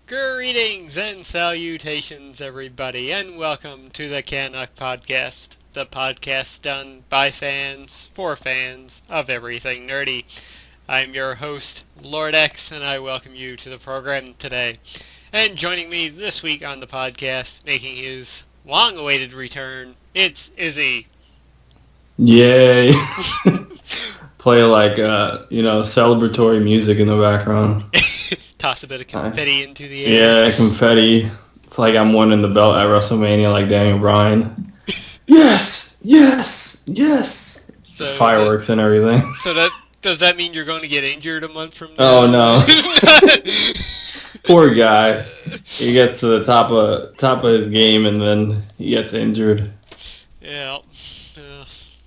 Greetings and salutations, everybody, and welcome to the CanUK podcast, the podcast done by fans, for fans, of everything nerdy. I'm your host, Lord X, and I welcome you to the program today. And joining me this week on the podcast, making his long-awaited return, it's Izzy. Yay. Play celebratory music in the background. Toss a bit of confetti into the air. Yeah, confetti. It's like I'm winning the belt at WrestleMania like Daniel Bryan. Yes! Yes! Yes! So Fireworks and everything. So does that mean you're going to get injured a month from now? Oh no. Poor guy. He gets to the top of his game and then he gets injured. Yeah.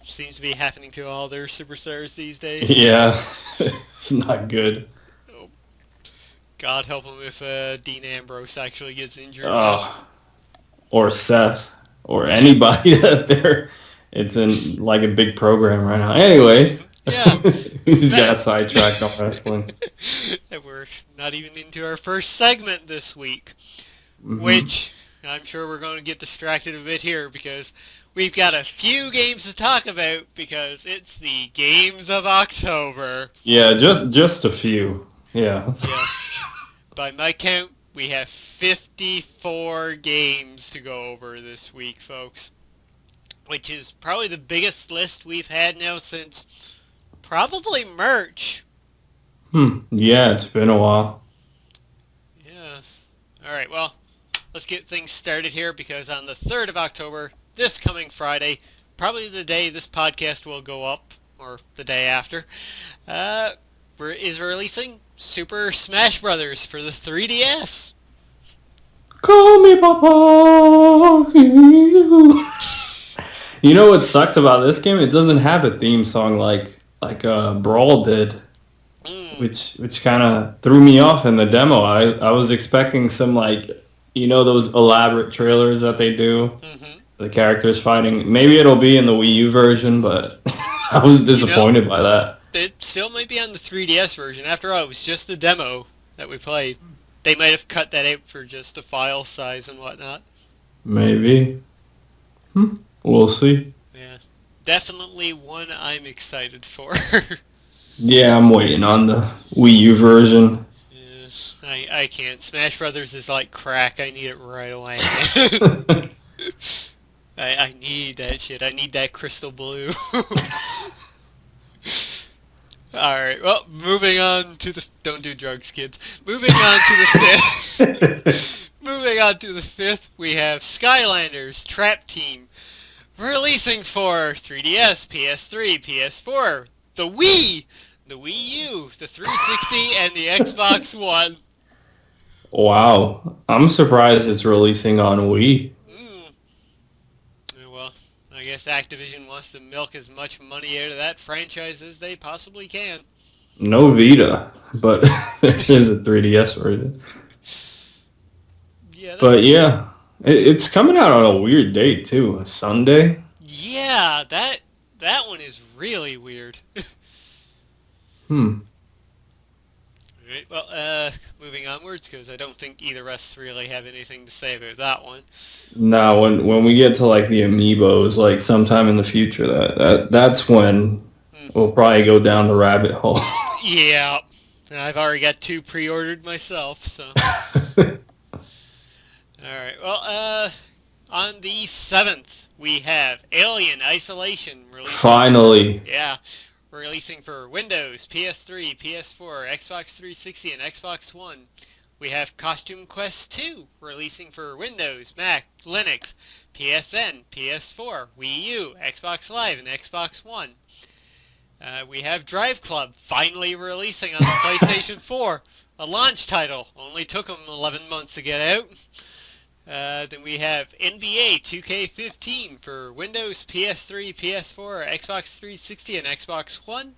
Seems to be happening to all their superstars these days. Yeah. It's not good. Oh, God help him if Dean Ambrose actually gets injured. Oh. Or Seth. Or anybody it's in like a big program right now. Anyway. Yeah. We just got sidetracked on wrestling. And we're not even into our first segment this week. Mm-hmm. Which I'm sure we're going to get distracted a bit here because we've got a few games to talk about because it's the games of October. Yeah, just a few. Yeah. By my count, we have 54 games to go over this week, folks. Which is probably the biggest list we've had now since probably March. Yeah, it's been a while. Yeah. Alright, well, let's get things started here because on the 3rd of October, this coming Friday, probably the day this podcast will go up, or the day after, is releasing Super Smash Bros. For the 3DS. Call me Papa. You know what sucks about this game? It doesn't have a theme song like Brawl did, which kind of threw me off in the demo. I was expecting some those elaborate trailers that they do. Mm-hmm. The characters fighting. Maybe it'll be in the Wii U version, but I was disappointed by that. It still might be on the 3DS version. After all, it was just the demo that we played. They might have cut that out for just the file size and whatnot. Maybe. We'll see. Yeah. Definitely one I'm excited for. Yeah, I'm waiting on the Wii U version. Yeah, I can't. Smash Brothers is like crack. I need it right away. I need that shit. I need that crystal blue. Alright, well, moving on to the... Don't do drugs, kids. Moving on to the 5th. Moving on to the 5th, we have Skylanders Trap Team. Releasing for 3DS, PS3, PS4, the Wii, the Wii U, the 360, and the Xbox One. Wow. I'm surprised it's releasing on Wii. Well, I guess Activision wants to milk as much money out of that franchise as they possibly can. No Vita, but there is a 3DS version. Yeah. But yeah, it's coming out on a weird date too, a Sunday. Yeah, that one is really weird. Alright, well, moving onwards, because I don't think either of us really have anything to say about that one. No, when we get to like the amiibos, like sometime in the future, that's when we'll probably go down the rabbit hole. Yeah, I've already got 2 pre-ordered myself, so. Alright, well, on the 7th, we have Alien Isolation releasing. Finally. Yeah. Releasing for Windows, PS3, PS4, Xbox 360, and Xbox One. We have Costume Quest 2 releasing for Windows, Mac, Linux, PSN, PS4, Wii U, Xbox Live, and Xbox One. We have Drive Club finally releasing on the PlayStation 4, a launch title. Only took them 11 months to get out. Then we have NBA 2K15 for Windows, PS3, PS4, Xbox 360, and Xbox One.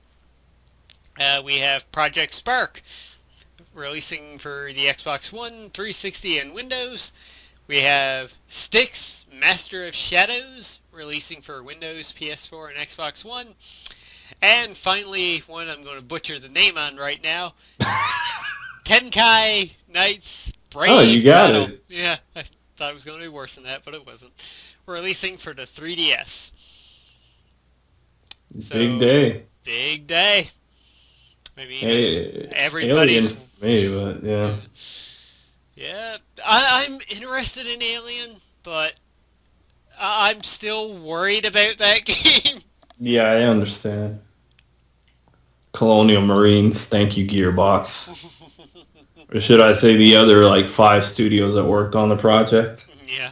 We have Project Spark releasing for the Xbox One, 360, and Windows. We have Styx Master of Shadows releasing for Windows, PS4, and Xbox One. And finally, one I'm going to butcher the name on right now, Tenkai Knights Oh, you Brave got Battle. it. Yeah, I thought it was going to be worse than that, but it wasn't. Releasing for the 3DS. Big So, day. big day. I mean, Hey, everybody's... Alien for me, but yeah. Yeah, yeah. I'm interested in Alien, but I'm still worried about that game. Yeah, I understand. Colonial Marines, thank you, Gearbox. Or should I say the other, like, 5 studios that worked on the project? Yeah.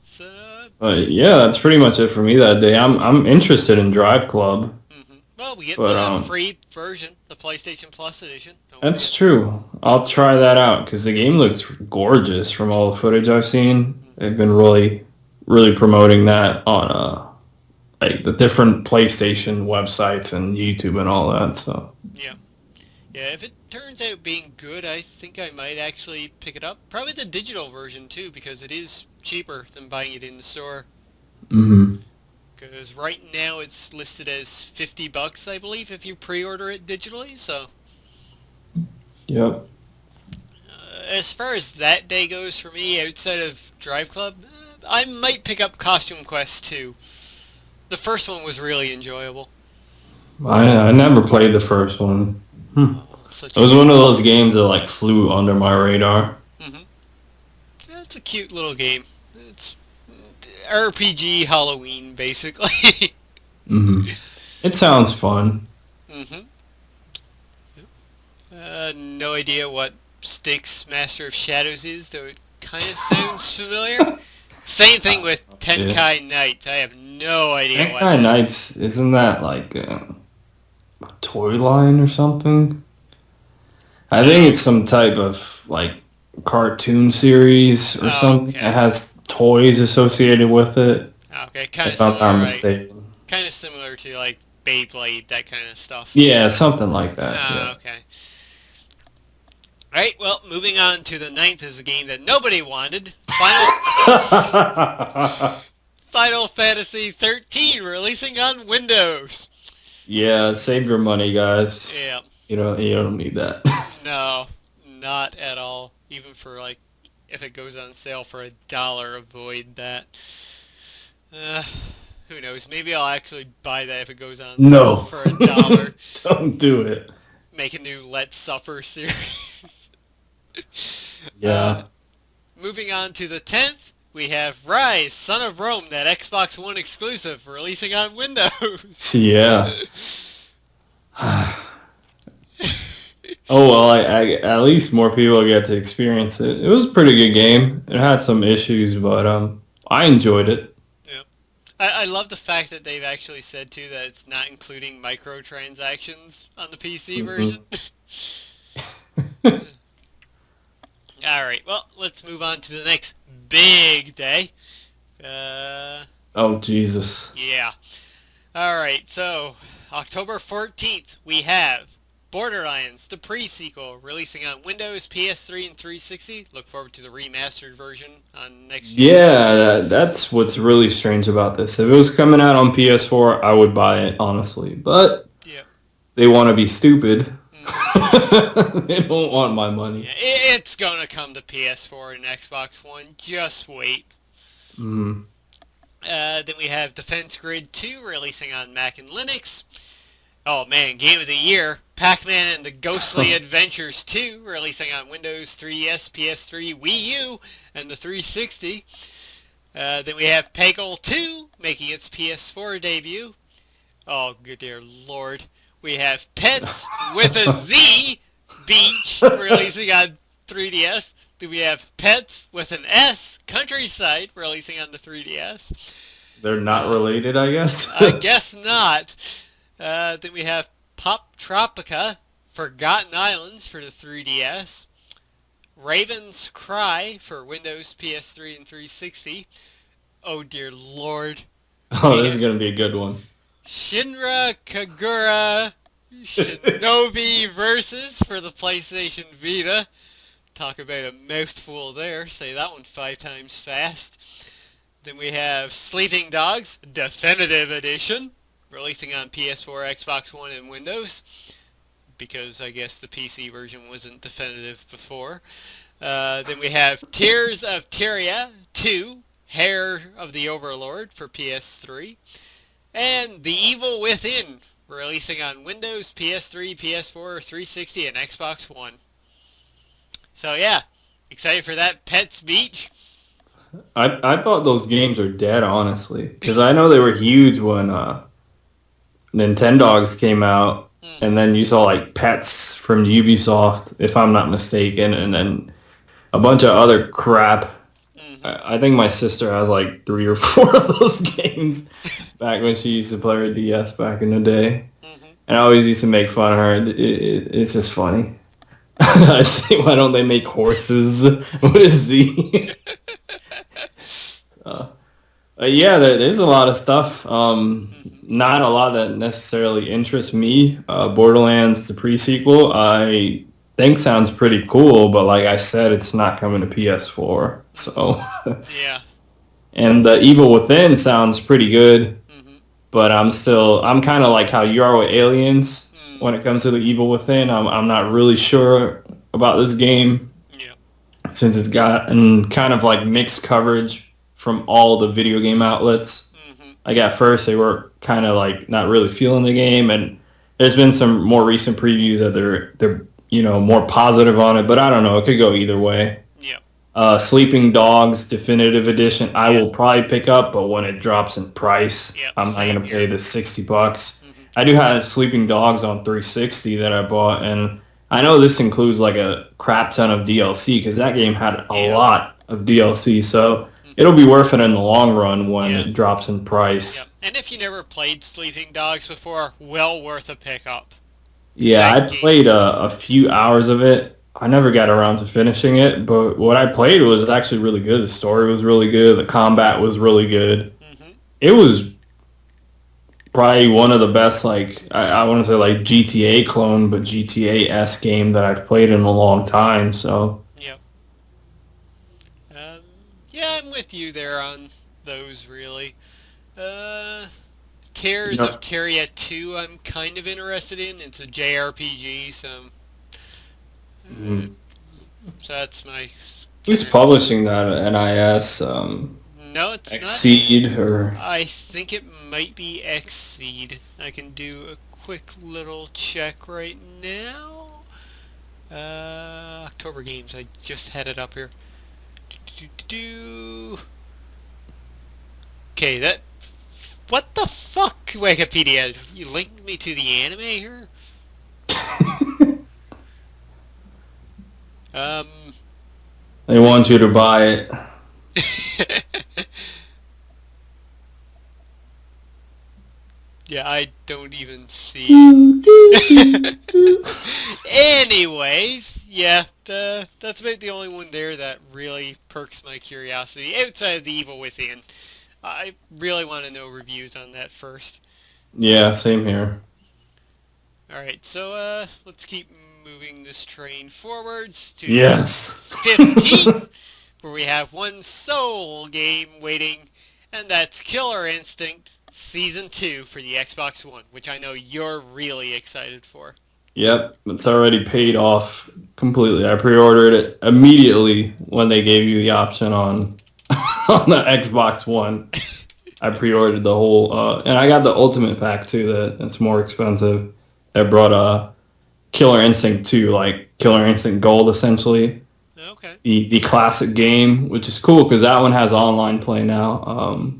So, But yeah, that's pretty much it for me that day. I'm interested in Drive Club, well, we get but the free version, the PlayStation Plus edition. Don't that's forget. true. I'll try that out because the game looks gorgeous from all the footage I've seen. They've been really, really promoting that on like the different PlayStation websites and YouTube and all that. So Yeah. Yeah, if it turns out being good, I think I might actually pick it up. Probably the digital version, too, because it is cheaper than buying it in the store. hmm Because right now it's listed as $50, I believe, if you pre-order it digitally. So, Yep. as far as that day goes for me, outside of Drive Club, I might pick up Costume Quest 2. The first one was really enjoyable. I never played the first one. Oh, such It a was one of those games that like flew under my radar. hmm Yeah, it's a cute little game. It's RPG Halloween, basically. hmm It sounds fun. hmm No idea what Styx Master of Shadows is, though it kind of sounds familiar. Same thing with Yeah. Tenkai Knights. I have no idea what Tenkai that is. Knights, isn't that like a toy line or something? I think No. it's some type of like cartoon series or Oh, something. It okay. has toys associated with it, Okay, kind of if I'm not similar, like, mistaken. kind of similar to, like, Beyblade, that kind of stuff. Yeah, something like that. Oh, Yeah. okay. Alright, well, moving on to the ninth is a game that nobody wanted. Final Fantasy 13 releasing on Windows. Yeah, save your money, guys. Yeah, You don't need that. no, not at all. Even for, like, if it goes on sale for $1, avoid that. Uh, who knows? Maybe I'll actually buy that if it goes on sale No. for $1. Don't do it. Make a new Let's Suffer series. uh, Yeah. moving on to the 10th, we have Rise, Son of Rome, that Xbox One exclusive, releasing on Windows. Yeah. Oh well, at least more people get to experience it. It was a pretty good game. It had some issues, but I enjoyed it. Yeah. I love the fact that they've actually said, too, that it's not including microtransactions on the PC version. Alright, well, let's move on to the next big day. Oh Jesus. Yeah. Alright, so, October 14th, we have Borderlands, the pre-sequel, releasing on Windows, PS3, and 360. Look forward to the remastered version on next year. Yeah, that's what's really strange about this. If it was coming out on PS4, I would buy it, honestly. But Yep. they want to be stupid. Mm. They don't want my money. Yeah, it's gonna come to PS4 and Xbox One. Just wait. Mm. Then we have Defense Grid 2 releasing on Mac and Linux. Oh man, Game of the Year, Pac-Man and the Ghostly Adventures 2 releasing on Windows, 3DS, PS3, Wii U, and the 360. Then we have Peggle 2 making its PS4 debut. Oh, good dear lord. We have Pets with a Z Beach releasing on 3DS. Then we have Pets with an S Countryside releasing on the 3DS. They're not related, I guess. I guess not. Then we have Pop Tropica Forgotten Islands for the 3DS. Raven's Cry for Windows, PS3, and 360. Oh dear lord. Oh, this is gonna be a good one. Shinra Kagura Shinobi Versus for the PlayStation Vita. Talk about a mouthful there. Say that one 5 times fast. Then we have Sleeping Dogs Definitive Edition, releasing on PS4, Xbox One, and Windows. because I guess the PC version wasn't definitive before. Then we have Tears of Tyria 2, Hair of the Overlord for PS3, and The Evil Within, releasing on Windows, PS3, PS4, 360, and Xbox One. So yeah, excited for that Pets Beach. I thought those games are dead, honestly, because I know they were huge when Nintendogs came out, and then you saw like Pets from Ubisoft, if I'm not mistaken, and then a bunch of other crap. I think my sister has like 3 or 4 of those games back when she used to play her DS back in the day. And I always used to make fun of her. It's just funny. I'd say, why don't they make horses with a Z? Yeah, there's a lot of stuff. Not a lot that necessarily interests me. Borderlands, the pre-sequel, I think sounds pretty cool, but like I said, it's not coming to PS4. So Yeah. And The Evil Within sounds pretty good, but I'm kind of like how you are with Aliens when it comes to The Evil Within. I'm not really sure about this game since it's gotten kind of like mixed coverage from all the video game outlets. Like at first they were kind of like not really feeling the game, and there's been some more recent previews that they're more positive on it, but I don't know. It could go either way. Sleeping Dogs Definitive Edition, I will probably pick up, but when it drops in price, I'm not going to pay the $60. I do have Sleeping Dogs on 360 that I bought, and I know this includes like a crap ton of DLC because that game had a lot of DLC, so it'll be worth it in the long run when it drops in price. And if you never played Sleeping Dogs before, well worth a pickup. Yeah, I played a few hours of it. I never got around to finishing it, but what I played was actually really good. The story was really good. The combat was really good. It was probably one of the best, like, I want to say like GTA clone, but GTA-esque game that I've played in a long time, so. Yeah, I'm with you there on those, really. Tears of Tyria 2 I'm kind of interested in. It's a JRPG, so that's my... Who's publishing that at NIS? No, it's Exceed, or... I think it might be Exceed. I can do a quick little check right now. October Games, I just had it up here. Okay, that... What the fuck, Wikipedia? You linked me to the anime here? They want you to buy it. Yeah, I don't even see... Anyways, yeah, that's about the only one there that really perks my curiosity, outside of The Evil Within. I really want to know reviews on that first. Yeah, same here. Alright, so let's keep moving this train forwards to 15th, where we have one sole game waiting, and that's Killer Instinct Season 2 for the Xbox One, which I know you're really excited for. Yep, it's already paid off completely. I pre-ordered it immediately when they gave you the option on on the Xbox One. I pre-ordered the whole, and I got the Ultimate Pack too. That's more expensive. It brought a Killer Instinct 2, like Killer Instinct Gold, essentially. Okay. The classic game, which is cool because that one has online play now.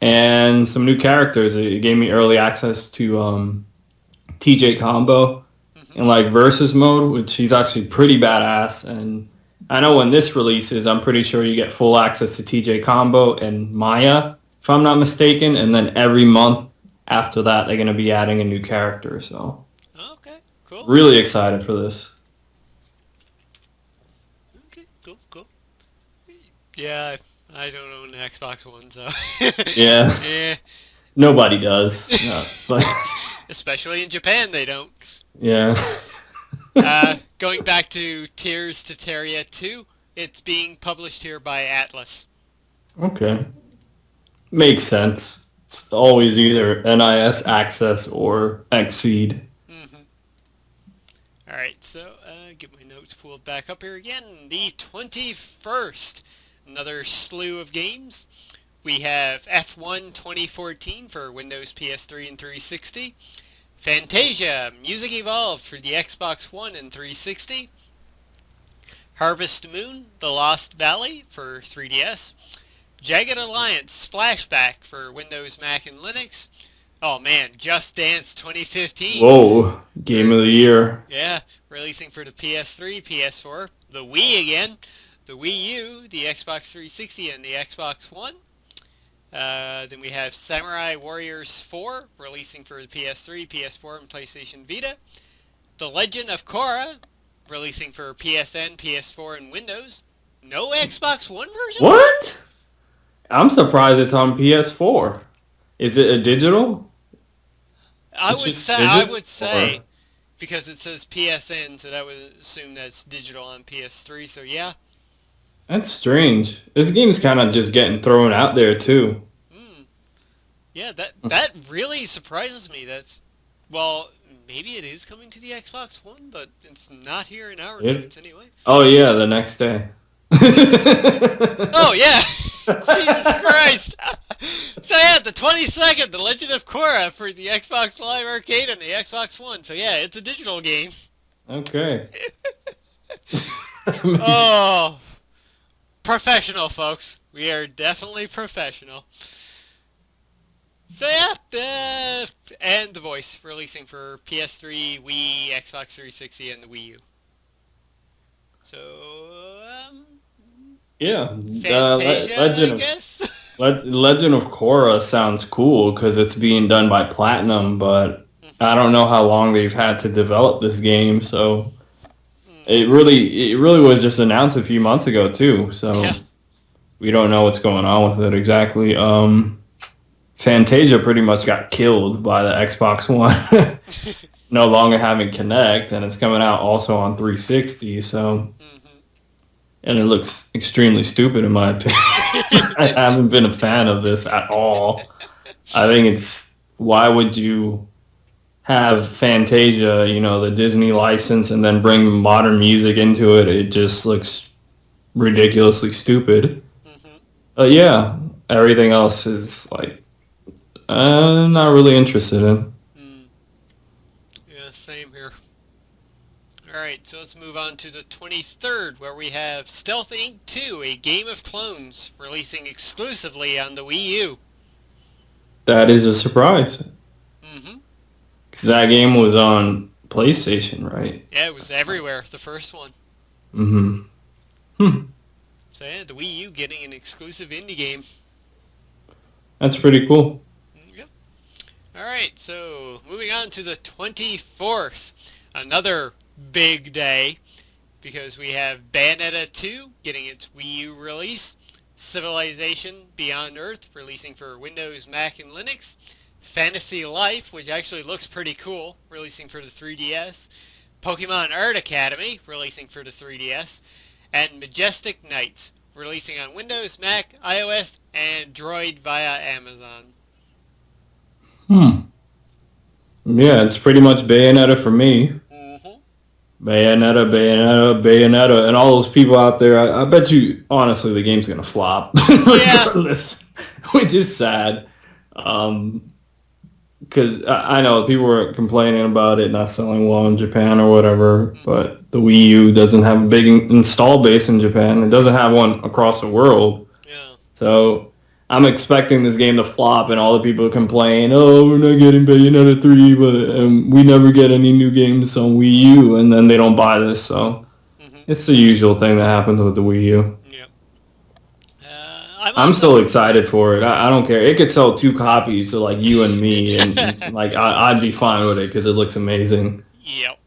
And some new characters. It gave me early access to TJ Combo in like versus mode, which he's actually pretty badass. And I know when this releases, I'm pretty sure you get full access to TJ Combo and Maya, if I'm not mistaken. And then every month after that, they're going to be adding a new character. So, okay, cool. Really excited for this. Okay, cool. Yeah, I don't own an Xbox One, so... Yeah. Nobody does. No, but... Especially in Japan, they don't. Yeah. Going back to Tears to Tyria 2, it's being published here by Atlas. Okay. Makes sense. It's always either NIS Access or Exceed. let's pull it back up here again. The 21st. Another slew of games. We have F1 2014 for Windows, PS3, and 360. Fantasia, Music Evolved for the Xbox One and 360. Harvest Moon, The Lost Valley for 3DS. Jagged Alliance, Flashback for Windows, Mac, and Linux. Oh man, Just Dance 2015. Whoa, Game of the Year. Yeah, releasing for the PS3, PS4, the Wii again, the Wii U, the Xbox 360, and the Xbox One. Then we have Samurai Warriors 4, releasing for the PS3, PS4, and PlayStation Vita. The Legend of Korra, releasing for PSN, PS4, and Windows. No Xbox One version? What? I'm surprised it's on PS4. Is it a digital? I would say, because it says PSN, so that would assume that's digital on PS3, so yeah. That's strange. This game's kind of just getting thrown out there, too. Yeah, that really surprises me. Well, maybe it is coming to the Xbox One, but it's not here in our notes anyway. Oh, yeah, the next day. Oh, yeah! Jesus Christ! So yeah, the 22nd, The Legend of Korra for the Xbox Live Arcade and the Xbox One. So yeah, it's a digital game. Okay. Oh, professional, folks. We are definitely professional. So yeah, and The Voice, releasing for PS3, Wii, Xbox 360, and the Wii U. So, yeah, Fantasia, I guess? Legend of Korra sounds cool because it's being done by Platinum, but I don't know how long they've had to develop this game, so it really was just announced a few months ago too, so yeah. We don't know what's going on with it exactly. Fantasia pretty much got killed by the Xbox One, no longer having Kinect, and it's coming out also on 360, so... And it looks extremely stupid in my opinion. I haven't been a fan of this at all. I think why would you have Fantasia, the Disney license, and then bring modern music into it? It just looks ridiculously stupid. Yeah, everything else is like, I'm not really interested in. Yeah, same here. Alright, so let's move on to the 23rd, where we have Stealth Inc. 2, A Game of Clones, releasing exclusively on the Wii U. That is a surprise. Because that game was on PlayStation, right? Yeah, it was everywhere, the first one. So yeah, the Wii U getting an exclusive indie game. That's pretty cool. Yep. Alright, so moving on to the 24th. Another big day, because we have Bayonetta 2 getting its Wii U release, Civilization Beyond Earth releasing for Windows, Mac, and Linux, Fantasy Life, which actually looks pretty cool, releasing for the 3DS, Pokemon Art Academy releasing for the 3DS, and Majestic Knights releasing on Windows, Mac, iOS, and Android via Amazon. Yeah, it's pretty much Bayonetta for me. Bayonetta, and all those people out there, I bet you, honestly, the game's going to flop. Regardless, which is sad. Because I know people were complaining about it not selling well in Japan or whatever, but the Wii U doesn't have a big install base in Japan. It doesn't have one across the world. Yeah. So I'm expecting this game to flop and all the people complain, oh, we're not getting Bayonetta 3, but we never get any new games on Wii U, and then they don't buy this, so it's the usual thing that happens with the Wii U. Yep. I'm still excited for it. I don't care. It could sell 2 copies to, like, you and me, and like I'd be fine with it because it looks amazing. Yep.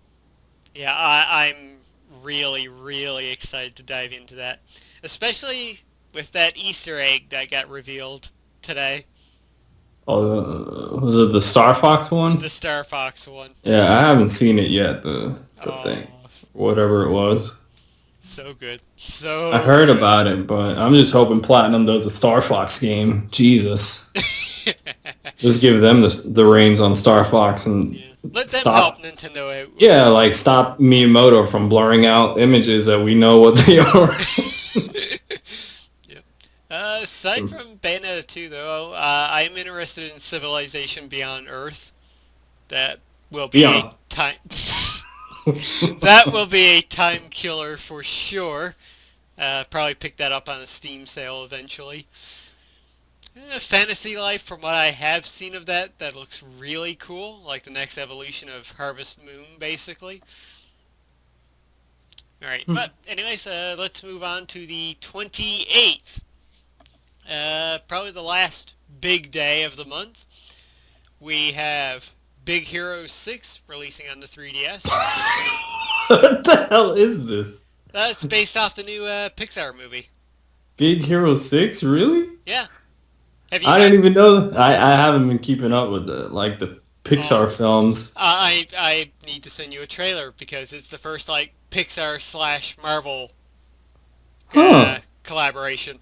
Yeah, I'm really, really excited to dive into that, especially with that Easter egg that got revealed today. Oh, was it the Star Fox one? The Star Fox one. Yeah, I haven't seen it yet, the thing. Whatever it was. So good. I heard about it, but I'm just hoping Platinum does a Star Fox game. Jesus. Just give them the reins on Star Fox and Let them help stop. Nintendo out. Yeah, like stop Miyamoto from blurring out images that we know what they are. Yep. Aside from Bayonetta 2, though, I am interested in Civilization Beyond Earth. That will be a Beyond. time. That will be a time killer for sure. Probably pick that up on a Steam sale eventually. Fantasy Life, from what I have seen of that looks really cool. Like the next evolution of Harvest Moon, basically. Alright, but anyways, let's move on to the 28th. Probably the last big day of the month. We have Big Hero 6 releasing on the 3DS. What the hell is this? That's based off the new Pixar movie. Big Hero 6? Really? Yeah. Have you I didn't even know. I haven't been keeping up with the Pixar films. I need to send you a trailer because it's the first Pixar slash Marvel collaboration.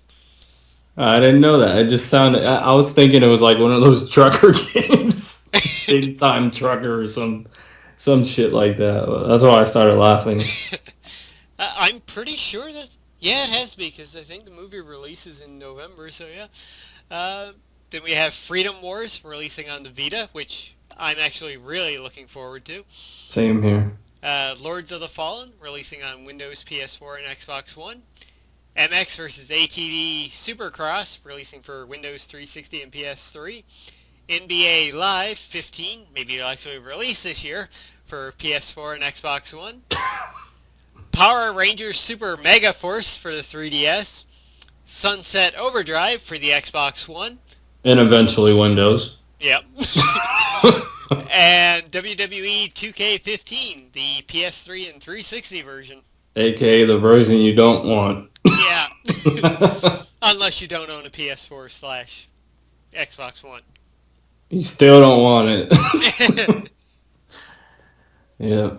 I didn't know that. It just sounded. I was thinking it was like one of those trucker games, Big Time Trucker or some shit like that. That's why I started laughing. I'm pretty sure that it has to be because I think the movie releases in November. So yeah. Then we have Freedom Wars releasing on the Vita, which I'm actually really looking forward to. Same here. Lords of the Fallen releasing on Windows, PS4, and Xbox One. MX vs. ATV Supercross releasing for Windows 360 and PS3. NBA Live 15, maybe it'll actually release this year for PS4 and Xbox One. Power Rangers Super Mega Force for the 3DS. Sunset Overdrive for the Xbox One. And eventually Windows. Yep. And WWE 2K15, the PS3 and 360 version. AKA the version you don't want. Yeah. Unless you don't own a PS4 slash Xbox One. You still don't want it. Yeah.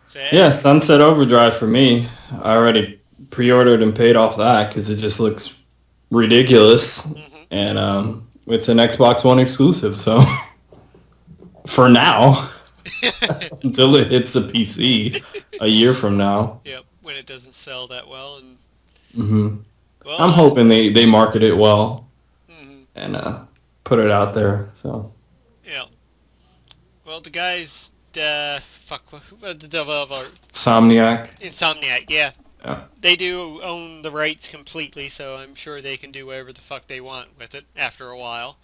So, Yeah, Sunset Overdrive for me. I already pre-ordered and paid off that because it just looks ridiculous. Mm-hmm. And it's an Xbox One exclusive, so for now, until it hits the PC a year from now. Yep, when it doesn't sell that well. And Well, I'm hoping they market it well mm-hmm. and put it out there. So yeah. Well, the guys, the developer, Somniac. Insomniac, yeah. Yeah. They do own the rights completely, so I'm sure they can do whatever the fuck they want with it after a while.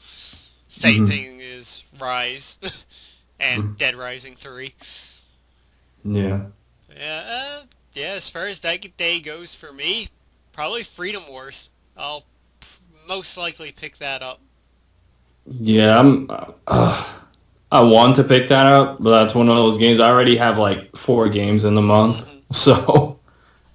Same thing as Rise and Dead Rising 3. Yeah. Yeah, as far as that day goes for me, probably Freedom Wars. I'll most likely pick that up. Yeah, I want to pick that up, but that's one of those games. I already have like 4 games in the month. So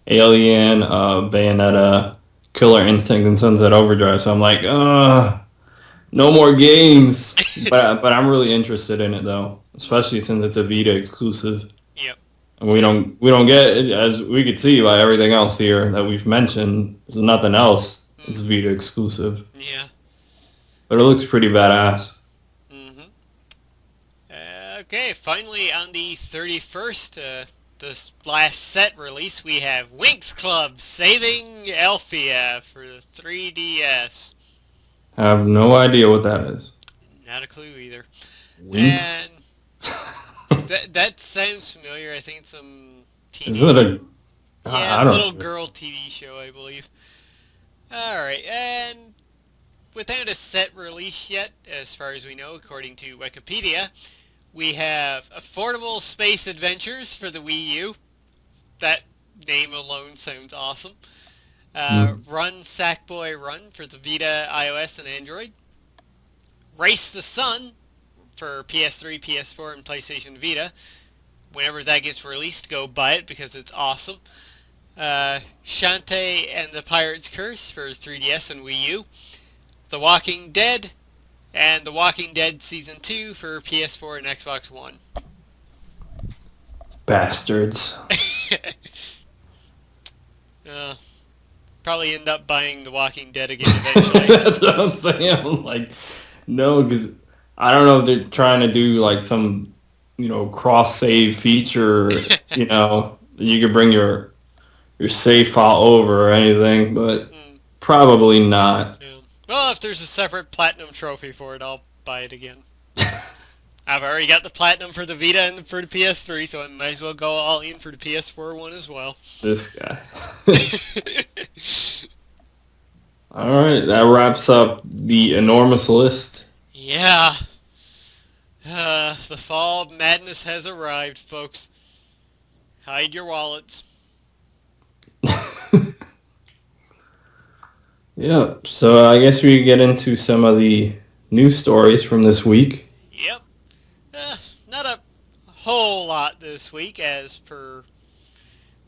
Alien, Bayonetta, Killer Instinct, and Sunset Overdrive. So I'm like, no more games. but I'm really interested in it though, especially since it's a Vita exclusive. Yep. And we don't get it, as we could see by everything else here that we've mentioned. There's nothing else. It's Vita exclusive. Yeah. But it looks pretty badass. Okay, finally on the 31st, this last set release, we have Winx Club Saving Elfia for the 3DS. I have no idea what that is. Not a clue either. Winx? And that sounds familiar. I think it's some TV. Is it a... Yeah, I don't little know. girl TV show, I believe. Alright, and without a set release yet, as far as we know, according to Wikipedia, we have Affordable Space Adventures for the Wii U. That name alone sounds awesome. Run Sackboy Run for the Vita, iOS, and Android. Race the Sun for PS3, PS4, and PlayStation Vita. Whenever that gets released, go buy it because it's awesome. Shantae and the Pirate's Curse for 3DS and Wii U. The Walking Dead and The Walking Dead Season 2 for PS4 and Xbox One. Bastards. Probably end up buying The Walking Dead again eventually. That's what I'm saying. I'm like, no, because I don't know if they're trying to do like some, cross save feature. You could bring your save file over or anything, but probably not. Yeah. Well, if there's a separate platinum trophy for it, I'll buy it again. I've already got the platinum for the Vita and for the PS3, so I might as well go all in for the PS4 one as well. This guy. All right, that wraps up the enormous list. Yeah. The fall of madness has arrived, folks. Hide your wallets. Yeah, so I guess we get into some of the news stories from this week. Yep. Not a whole lot this week, as per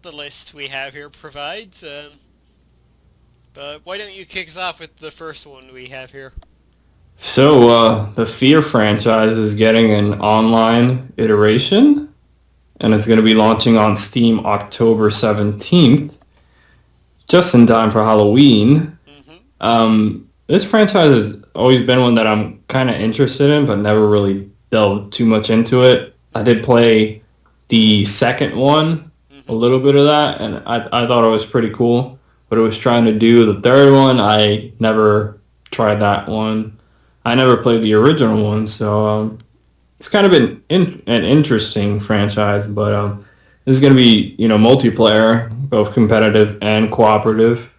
the list we have here provides. But why don't you kick us off with the first one we have here? So, the Fear franchise is getting an online iteration, and it's going to be launching on Steam October 17th, just in time for Halloween. This franchise has always been one that I'm kind of interested in, but never really delved too much into it. I did play the second one, a little bit of that, and I thought it was pretty cool. But it was trying to do the third one. I never tried that one. I never played the original one, so it's kind of been an interesting franchise. But this is going to be, multiplayer, both competitive and cooperative,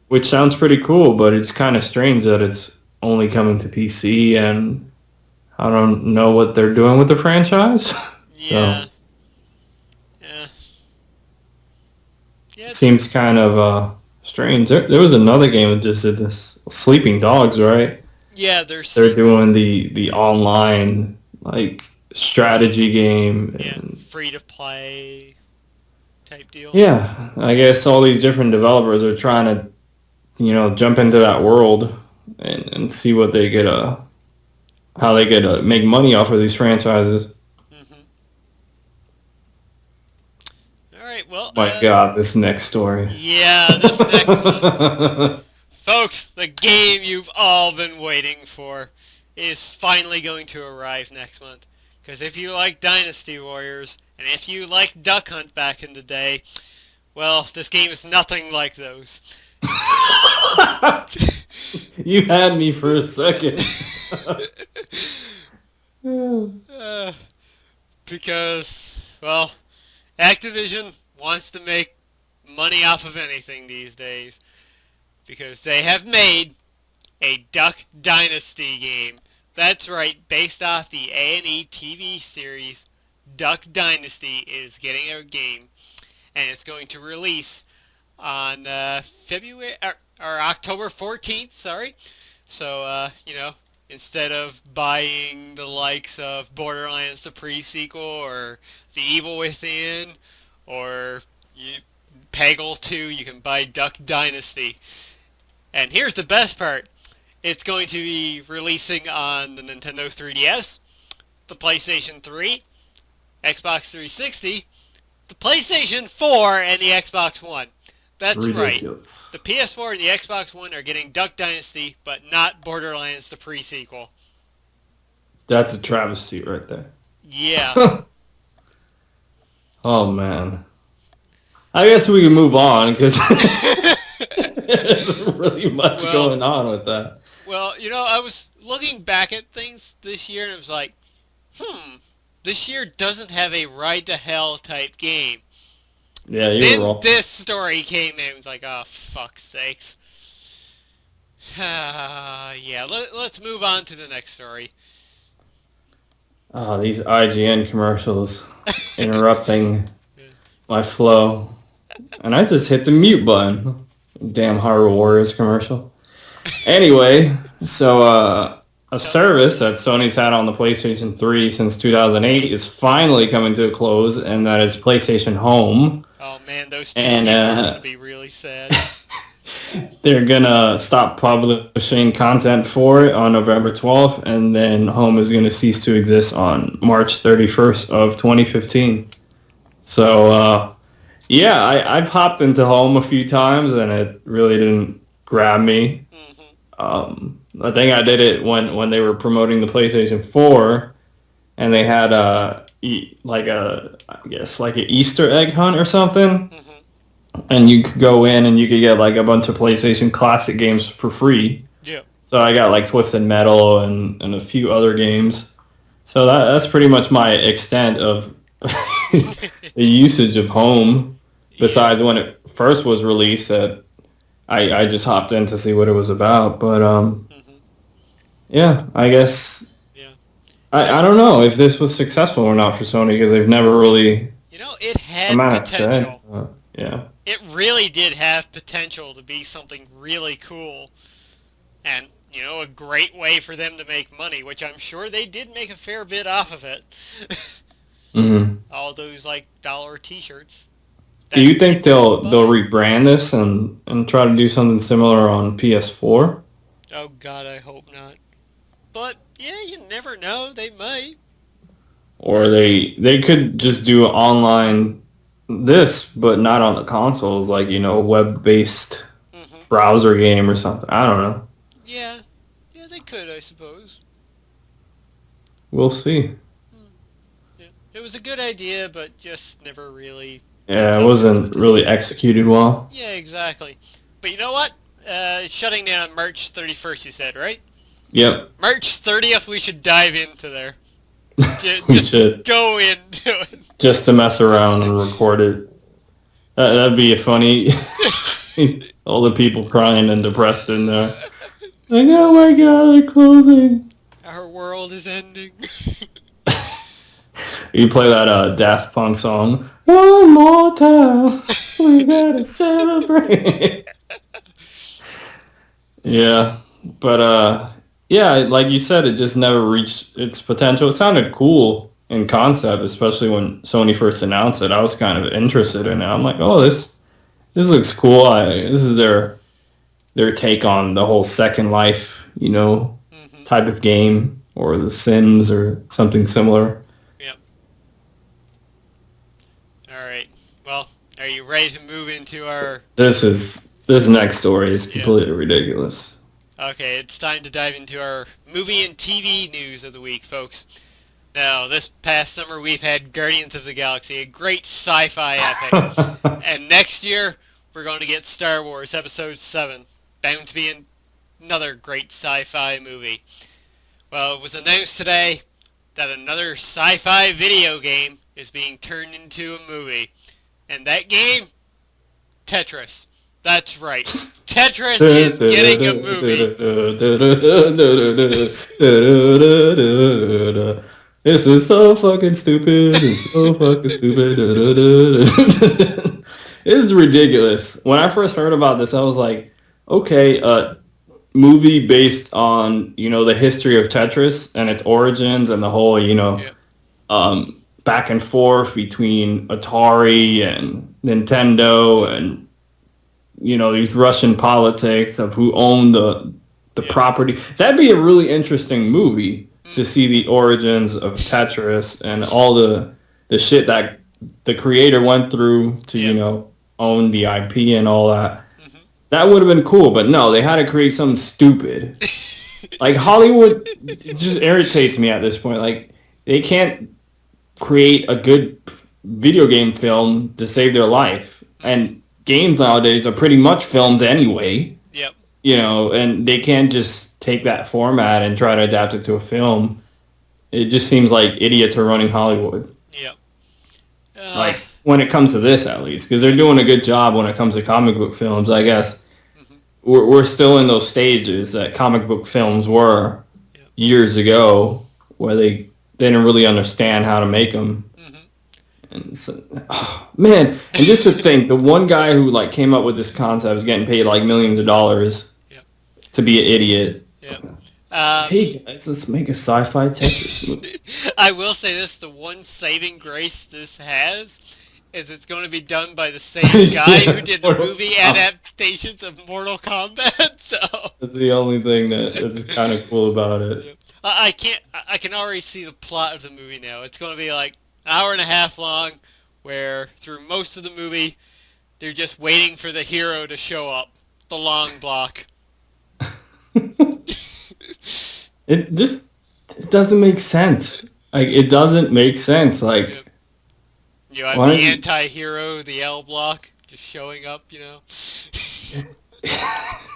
which sounds pretty cool. But it's kind of strange that it's only coming to PC, and I don't know what they're doing with the franchise. Yeah. So, Yeah. it seems kind of strange. There was another game that just did this, Sleeping Dogs, right? Yeah, They're doing the online like strategy game. And, free to play type deal. yeah, I guess all these different developers are trying to, jump into that world and see what they get how they get make money off of these franchises. All right, well. My God, this next story. Yeah, this next one. Folks, the game you've all been waiting for is finally going to arrive next month. Because if you like Dynasty Warriors, and if you like Duck Hunt back in the day, well, this game is nothing like those. You had me for a second. Because, well, Activision wants to make money off of anything these days. Because they have made a Duck Dynasty game. That's right, based off the A&E TV series, Duck Dynasty is getting a game. And it's going to release on October 14th, sorry. So, instead of buying the likes of Borderlands the pre-sequel or The Evil Within or Peggle 2, you can buy Duck Dynasty. And here's the best part. It's going to be releasing on the Nintendo 3DS, the PlayStation 3, Xbox 360, the PlayStation 4, and the Xbox One. That's Ridiculous. Right. The PS4 and the Xbox One are getting Duck Dynasty, but not Borderlands the pre-sequel. That's a travesty right there. Yeah. Oh, man. I guess we can move on, because there's really much going on with that. Well, I was looking back at things this year, and it was like, this year doesn't have a Ride to Hell type game. Yeah, you were wrong. This story came in, it was like, oh, fuck's sakes. Yeah, let's move on to the next story. Oh, these IGN commercials interrupting my flow. And I just hit the mute button. Damn Hyrule Warriors commercial. Anyway, so a service that Sony's had on the PlayStation 3 since 2008 is finally coming to a close, and that is PlayStation Home. Oh man, those two people are going to be really sad. They're going to stop publishing content for it on November 12th, and then Home is going to cease to exist on March 31st of 2015. So, yeah, I popped into Home a few times, and it really didn't grab me. I think I did it when they were promoting the PlayStation 4, and they had I guess like an Easter egg hunt or something, Mm-hmm. and you could go in and you could get like a bunch of PlayStation Classic games for free. Yeah. So I got like Twisted Metal and a few other games. So that's pretty much my extent of the usage of home. Yeah. Besides when it first was released, that I just hopped in to see what it was about. But Mm-hmm. yeah, I guess Yeah. I don't know if this was successful or not for Sony because they've never really It come had out and said. potential. Yeah. It really did have potential to be something really cool. And, a great way for them to make money, which I'm sure they did make a fair bit off of it. Hmm. All those, dollar t-shirts Do that you think people would they'll buy. rebrand this and try to do something similar on PS4? Oh, God, I hope not. But, yeah, you never know. They might. Or they could just do online this, but not on the consoles, like, a web-based Hmm. browser game or something. I don't know. Yeah. Yeah, they could, I suppose. We'll see. Hmm. Yeah. It was a good idea, but just never really Yeah, lived it up to its wasn't really potential. executed well. Yeah, exactly. But you know what? Shutting down March 31st, you said, right? Yep, March 30th, we should dive into there. we Just should. go into Just to mess around and record it. That'd be a funny. it. All the people crying and depressed in there. Like, oh my god, they're closing. Our world is ending. You play that Daft Punk song. One more time, we gotta celebrate. Yeah, but yeah, like you said, it just never reached its potential. It sounded cool in concept, especially when Sony first announced it. I was kind of interested in it. I'm like, oh, this looks cool. This is their take on the whole Second Life, Hmm. type of game, or The Sims, or something similar. Yep. All right. Well, are you ready to move into our... This next story is Yeah. completely ridiculous. Okay, it's time to dive into our movie and TV news of the week, folks. Now, this past summer we've had Guardians of the Galaxy, a great sci-fi epic. And next year, we're going to get Star Wars Episode 7, bound to be another great sci-fi movie. Well, it was announced today that another sci-fi video game is being turned into a movie. And that game? Tetris. That's right. Tetris is getting a movie. This is so fucking stupid. It's so fucking stupid. It's ridiculous. When I first heard about this, I was like, okay, movie based on, the history of Tetris and its origins and the whole, Yep. back and forth between Atari and Nintendo and, these Russian politics of who owned the Yep. property. That'd be a really interesting movie to Hmm. see the origins of Tetris and all the shit that the creator went through to, Yep. own the IP and all that. Hmm. That would have been cool, but no, they had to create something stupid. Like, Hollywood just irritates me at this point. Like, they can't create a good video game film to save their life. And games nowadays are pretty much films anyway, Yep. and they can't just take that format and try to adapt it to a film. It just seems like idiots are running Hollywood. Yep. Like, when it comes to this, at least. Because they're doing a good job when it comes to comic book films, I guess. Mhm. We're still in those stages that comic book films were Yep. years ago, where they didn't really understand how to make them. Mhm. And so, oh, man, and just to think, the one guy who came up with this concept is getting paid millions of dollars Yep. to be an idiot. Yep. Hey guys, let's make a sci-fi Tetris movie. I will say this: the one saving grace this has is it's going to be done by the same guy Yeah, who did the Mortal movie Kombat. adaptations of Mortal Kombat. So That's the only thing that's kind of cool about it. Yep. I can't. I can already see the plot of the movie now. It's going to be like an hour and a half long, where through most of the movie, they're just waiting for the hero to show up. The long block. It just it doesn't make sense. Like, it doesn't make sense. Like, Yep. You have why the don't you... anti-hero, the L block, just showing up, you know.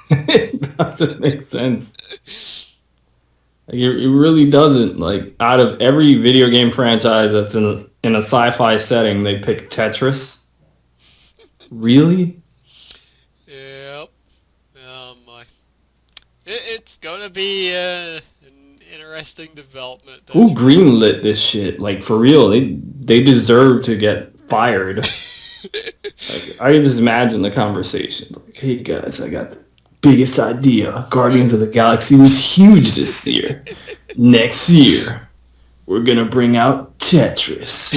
It doesn't make sense. Like, it really doesn't. Like, out of every video game franchise that's in a sci-fi setting, they pick Tetris. Really? Yep. Oh my. It's gonna be an interesting development. Who greenlit this shit? Like, for real, they deserve to get fired. Like, I can just imagine the conversation. Like, hey guys, I got the biggest idea. Guardians of the Galaxy was huge this year. Next year, we're gonna bring out Tetris.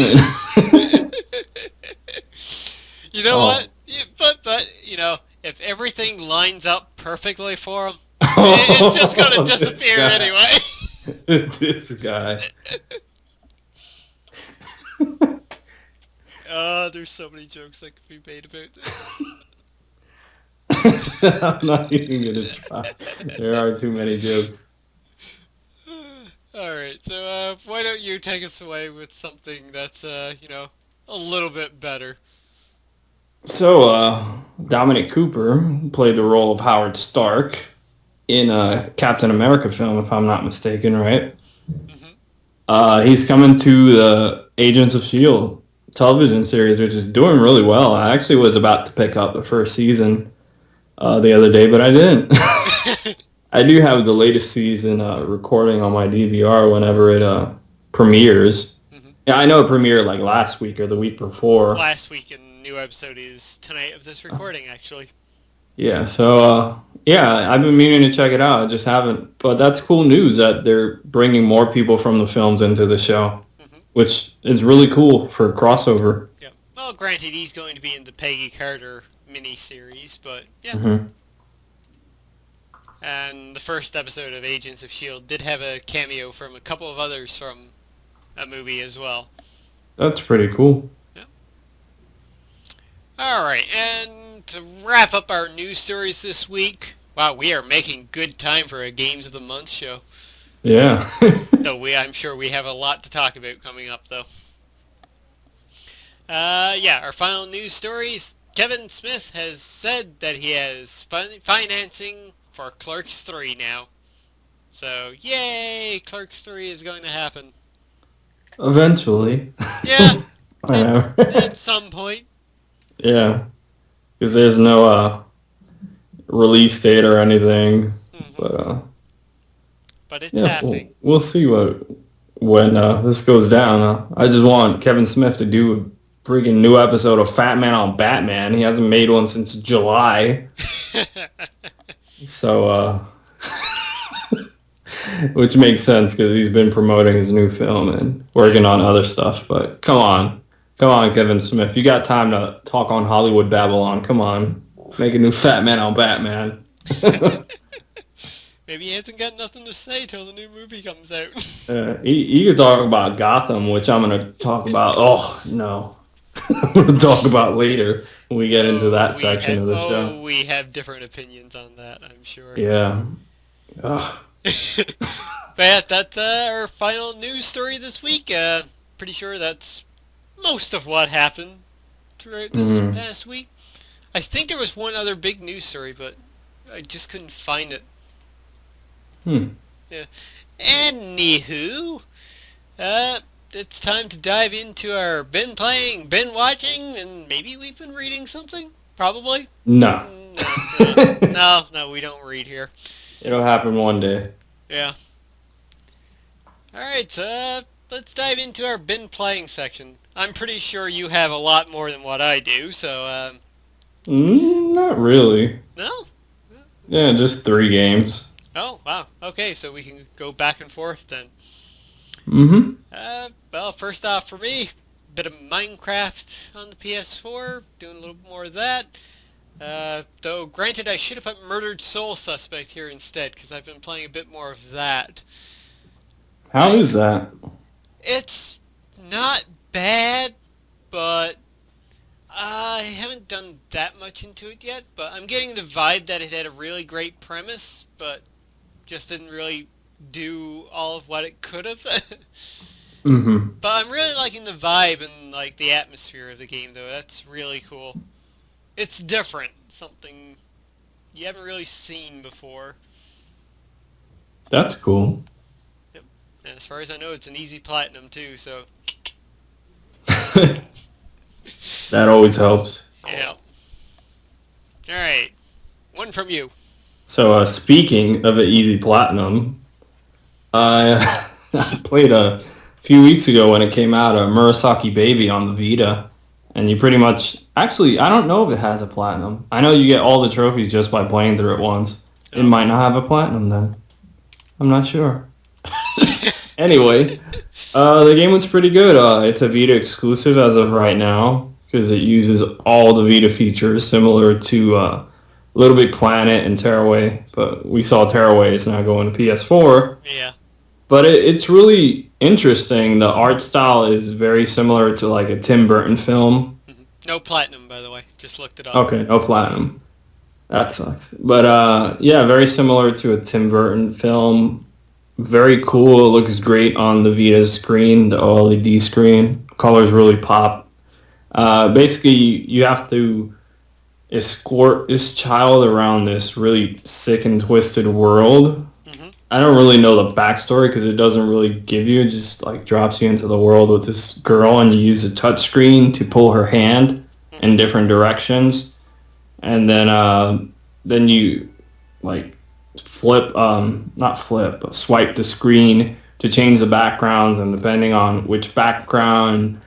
You know Oh. what? But you know, if everything lines up perfectly for him, it's just gonna Oh, this disappear guy. anyway. This guy. There's so many jokes that could be made about I'm not even gonna try. There are too many jokes. this. Alright, so why don't you take us away with something that's, you know, a little bit better. So, Dominic Cooper played the role of Howard Stark in a Captain America film, if I'm not mistaken, right? He's coming to the Agents of S.H.I.E.L.D. television series, which is doing really well. I actually was about to pick up the first season the other day, but I didn't. I do have the latest season recording on my DVR whenever it premieres. Yeah, I know it premiered like last week or the week before. Last week, and the new episode is tonight of this recording, actually. Yeah, so yeah, I've been meaning to check it out. I just haven't. But that's cool news that they're bringing more people from the films into the show, which is really cool for crossover. Yeah. Well, granted, he's going to be in the Peggy Carter miniseries, but yeah. Mm-hmm. And the first episode of Agents of S.H.I.E.L.D. did have a cameo from a couple of others from a movie as well. That's pretty cool. Yeah. Alright, and to wrap up our news stories this week, wow, we are making good time for a Games of the Month show. Yeah. Though I'm sure we have a lot to talk about coming up, though. Yeah, our final news stories. Kevin Smith has said that he has financing for Clerks 3 now. So, yay! Clerks 3 is going to happen. Eventually. Yeah, Whatever. at some point. Yeah. Because there's no release date or anything. But it's yeah, happening. we'll see when this goes down. I just want Kevin Smith to do a freaking new episode of Fat Man on Batman. He hasn't made one since July. So, which makes sense because he's been promoting his new film and working on other stuff. But come on, Kevin Smith. You got time to talk on Hollywood Babylon. Come on, make a new Fat Man on Batman. Maybe he hasn't got nothing to say till the new movie comes out. He could talk about Gotham, which I'm going to talk about. Oh, no. I'm going to talk about later when we get into that section of the show. We have different opinions on that, I'm sure. Yeah. But yeah, that's our final news story this week. Pretty sure that's most of what happened throughout this past week. I think there was one other big news story, but I just couldn't find it. Yeah. Anywho, it's time to dive into our been playing, been watching, and maybe we've been reading something? Probably? No. No, we don't read here. It'll happen one day. Yeah. Alright, let's dive into our been playing section. I'm pretty sure you have a lot more than what I do, so, Not really. No? Yeah, just 3 games. Oh, wow. Okay, so we can go back and forth then. Well, first off for me, bit of Minecraft on the PS4, doing a little more of that. Though, granted, I should have put Murdered Soul Suspect here instead, because I've been playing a bit more of that. How is that? It's not bad, but I haven't done that much into it yet, but I'm getting the vibe that it had a really great premise, but just didn't really do all of what it could have. Mm-hmm. But I'm really liking the vibe and like the atmosphere of the game, though. That's really cool. It's different, something you haven't really seen before. That's cool. Yep. And as far as I know, it's an easy platinum too. So That always helps. yeah. All right, one from you. So speaking of an easy platinum, I I played a few weeks ago when it came out, a Murasaki Baby on the Vita, and you pretty much actually I don't know if it has a platinum. I know you get all the trophies just by playing through it once. It Oh. might not have a platinum then. I'm not sure. Anyway, the game was pretty good. It's a Vita exclusive as of right now because it uses all the Vita features similar to Little Big Planet and Tearaway, but we saw Tearaway is now going to PS4. Yeah. But it's really interesting. The art style is very similar to like a Tim Burton film. No platinum, by the way. Just looked it up. Okay, no platinum. That sucks. But yeah, very similar to a Tim Burton film. Very cool. It looks great on the Vita screen, the OLED screen. Colors really pop. Basically, you have to escort this child around this really sick and twisted world. Mm-hmm. I don't really know the backstory because it doesn't really give you. It just like drops you into the world with this girl, and you use a touch screen to pull her hand in different directions, and then you like not flip, but swipe the screen to change the backgrounds, and depending on which background,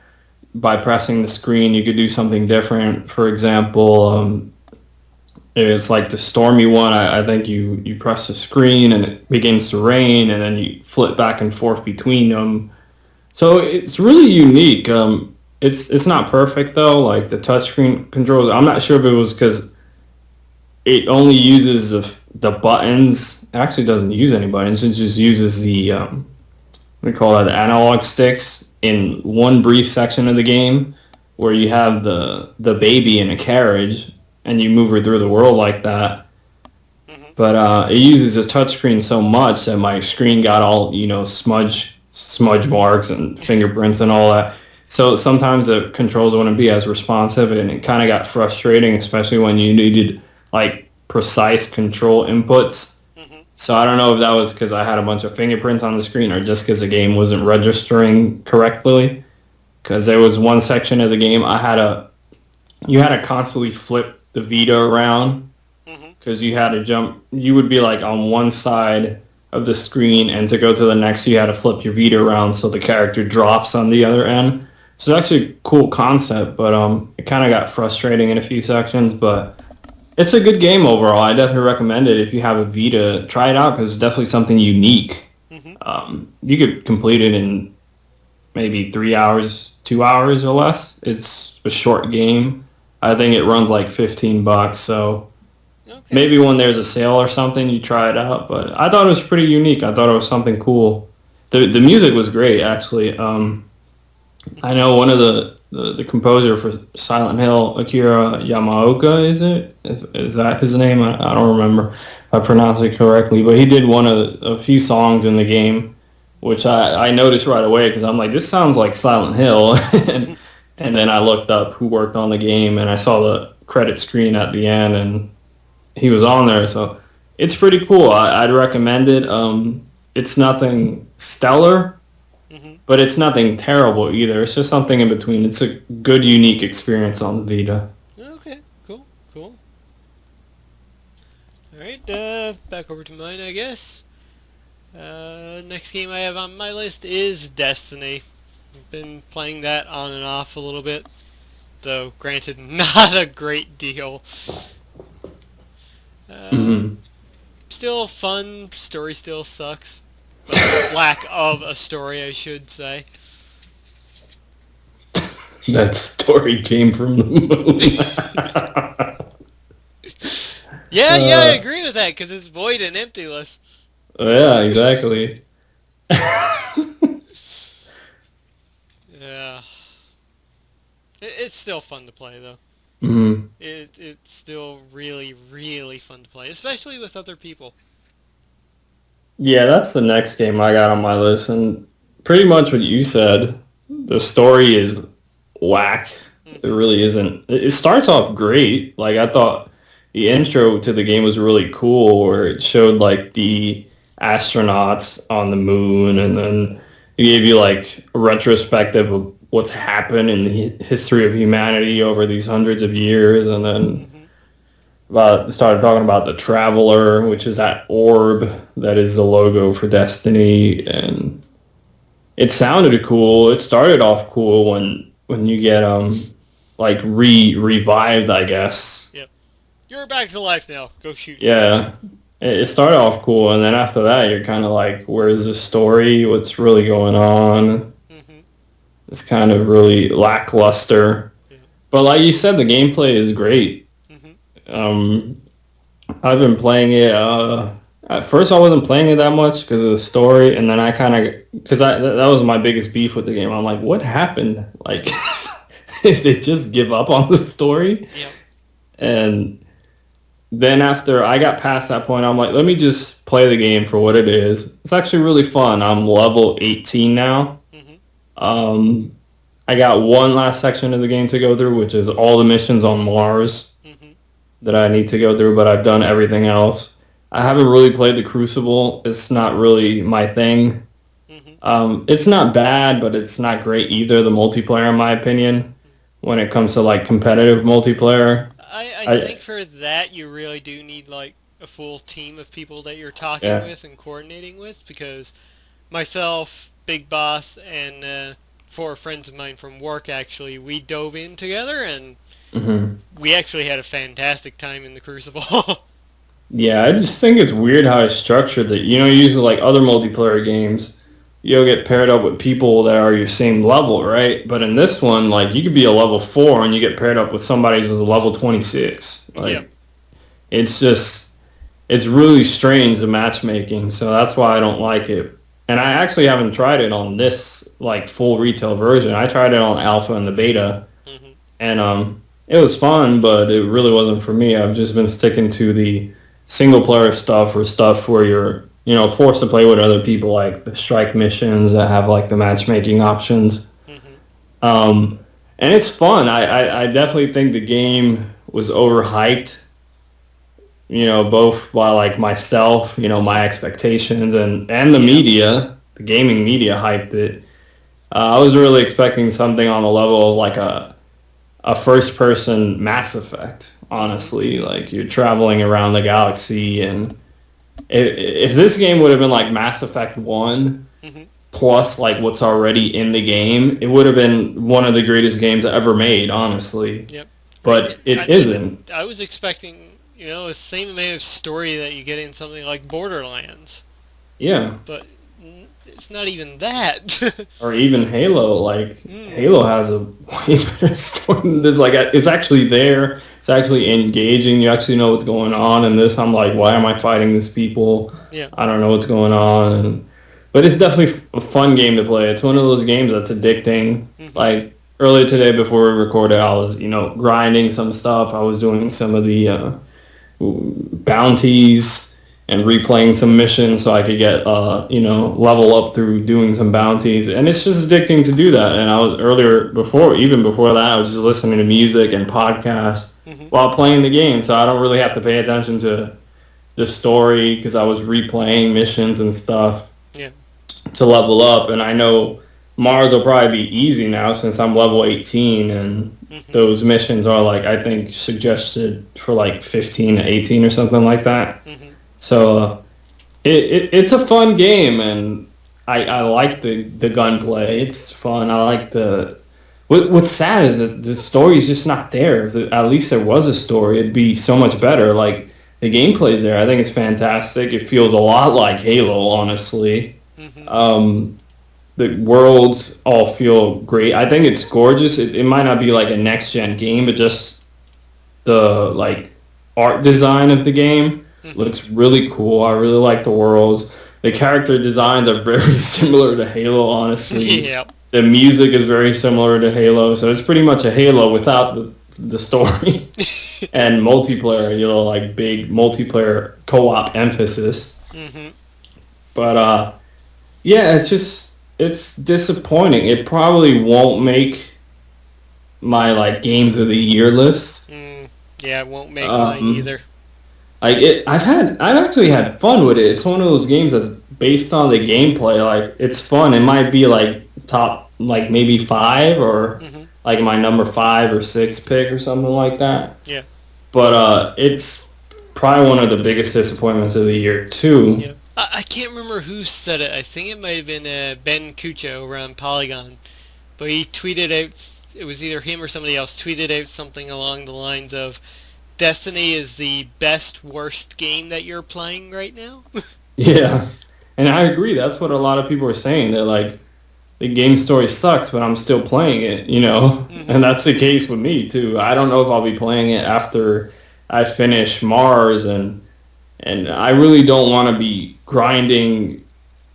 by pressing the screen, you could do something different. For example, if it's like the stormy one, I think you press the screen and it begins to rain, and then you flip back and forth between them. So it's really unique. It's not perfect though. Like the touchscreen controls, I'm not sure if it was because it only uses the buttons. It actually doesn't use any buttons. It just uses the we call that the analog sticks in one brief section of the game, where you have the baby in a carriage and you move her through the world like that. Mm-hmm. But it uses a touchscreen so much that my screen got all smudge marks and fingerprints and all that. So sometimes the controls wouldn't be as responsive, and it kind of got frustrating, especially when you needed like precise control inputs. Mm-hmm. So I don't know if that was because I had a bunch of fingerprints on the screen or just because the game wasn't registering correctly. Because there was one section of the game you had to constantly flip the Vita around because you had to jump. You would be like on one side of the screen, and to go to the next, you had to flip your Vita around so the character drops on the other end. So it's actually a cool concept, but it kind of got frustrating in a few sections. But it's a good game overall. I definitely recommend it if you have a Vita. Try it out because it's definitely something unique. Mm-hmm. You could complete it in maybe 3 hours, 2 hours or less. It's a short game. I think it runs like $15, so Okay. maybe when there's a sale or something, you try it out. But I thought it was pretty unique. I thought it was something cool. The music was great, actually. I know one of the composer for Silent Hill, Akira Yamaoka, is that his name? I don't remember if I pronounced it correctly, but he did one of a few songs in the game, which I noticed right away because I'm like, this sounds like Silent Hill. And then I looked up who worked on the game, and I saw the credit screen at the end, and he was on there. So it's pretty cool. I'd recommend it. It's nothing stellar, Mm-hmm. but it's nothing terrible either. It's just something in between. It's a good, unique experience on Vita. Okay. Cool. Cool. All right. Back over to mine, I guess. Next game I have on my list is Destiny. I've been playing that on and off a little bit, though granted not a great deal. Mhm. Still fun, story still sucks, but lack of a story I should say. That story came from the moon. Yeah, I agree with that, because it's void and emptyless. Yeah, exactly. Yeah. It's still fun to play, though. Mhm. It's still really, really fun to play, especially with other people. Yeah, that's the next game I got on my list, and pretty much what you said. The story is whack. It Mm-hmm. really isn't. It starts off great. Like I thought the intro to the game was really cool, where it showed like the astronauts on the moon, and then it gave you like a retrospective of what's happened in the history of humanity over these hundreds of years, and then Mm-hmm. started talking about the Traveler, which is that orb that is the logo for Destiny, and it sounded cool. It started off cool when you get like revived, I guess. Yep. You're back to life now. Go shoot things. Yeah, it started off cool, and then after that, you're kind of like, where's the story? What's really going on? Mm-hmm. It's kind of really lackluster. Yeah. But like you said, the gameplay is great. Mm-hmm. Um, I've been playing it. At first, I wasn't playing it that much because of the story, and then I kind of because that was my biggest beef with the game. I'm like, what happened? Like, did they just give up on the story? Yep. And then after I got past that point, I'm like, let me just play the game for what it is. It's actually really fun. I'm level 18 now. Mm-hmm. Um, I got one last section of the game to go through, which is all the missions on Mars Mm-hmm. that I need to go through, but I've done everything else. I haven't really played the Crucible. It's not really my thing. Mm-hmm. It's not bad, but it's not great either, the multiplayer, in my opinion, when it comes to, like, competitive multiplayer. I think for that you really do need like a full team of people that you're talking Yeah. with and coordinating with, because myself, Big Boss, and 4 friends of mine from work actually, we dove in together and hmm we actually had a fantastic time in the Crucible. Yeah, I just think it's weird how it's structured that, usually, like, other multiplayer games, you'll get paired up with people that are your same level, right? But in this one, like, you could be a level 4 and you get paired up with somebody who's a level 26. Like, Yep. it's really strange, the matchmaking, so that's why I don't like it. And I actually haven't tried it on this, like, full retail version. I tried it on alpha and the beta, Mm-hmm. and it was fun, but it really wasn't for me. I've just been sticking to the single player stuff, or stuff where you're, forced to play with other people, like the strike missions that have like the matchmaking options. Mm-hmm. And it's fun. I definitely think the game was overhyped, both by like myself, my expectations, and the media, the gaming media hyped it. I was really expecting something on the level of like a first-person Mass Effect, honestly. Like, you're traveling around the galaxy, and if this game would have been like Mass Effect 1, Mm-hmm. plus like what's already in the game, it would have been one of the greatest games ever made, honestly. Yep. But it isn't. I was expecting, the same amount of story that you get in something like Borderlands, Yeah. but it's not even that. Or even Halo. Like, Mm. Halo has a way better story than this. Like, it's actually there. It's actually engaging. You actually know what's going on. And this, I'm like, why am I fighting these people? Yeah. I don't know what's going on. But it's definitely a fun game to play. It's one of those games that's addicting. Mm-hmm. Like, earlier today before we recorded, I was, grinding some stuff. I was doing some of the bounties and replaying some missions so I could get, level up through doing some bounties. And it's just addicting to do that. And I was even before that, I was just listening to music and podcasts Mm-hmm. while playing the game. So I don't really have to pay attention to the story because I was replaying missions and stuff Yeah. to level up. And I know Mars will probably be easy now since I'm level 18, and Mm-hmm. those missions are like, I think, suggested for like 15 to 18 or something like that. Mm-hmm. So it's a fun game, and I like the gunplay. It's fun. I like what's sad is that the story's just not there. If at least there was a story, it'd be so much better. Like, the gameplay's there. I think it's fantastic. It feels a lot like Halo, honestly. Mm-hmm. The worlds all feel great. I think it's gorgeous. It might not be like a next gen game, but just the like art design of the game Mm-hmm. looks really cool. I really like the worlds. The character designs are very similar to Halo, honestly. Yep. The music is very similar to Halo, so it's pretty much a Halo without the story and multiplayer, like big multiplayer co-op emphasis. Mm-hmm. But yeah, it's disappointing. It probably won't make my like games of the year list. Yeah, it won't make mine either. I've actually had fun with it. It's one of those games that's based on the gameplay. Like it's fun. It might be like top like maybe 5 or like my number 5 or 6 pick or something like that. Yeah. But it's probably one of the biggest disappointments of the year too. Yeah. I can't remember who said it. I think it might have been Ben Cuccio around Polygon. But he tweeted out, it was either him or somebody else, tweeted out something along the lines of, Destiny is the best, worst game that you're playing right now. Yeah. And I agree. That's what a lot of people are saying. They're like, the game story sucks, but I'm still playing it, you know? And that's the case with me, too. I don't know if I'll be playing it after I finish Mars, and I really don't want to be grinding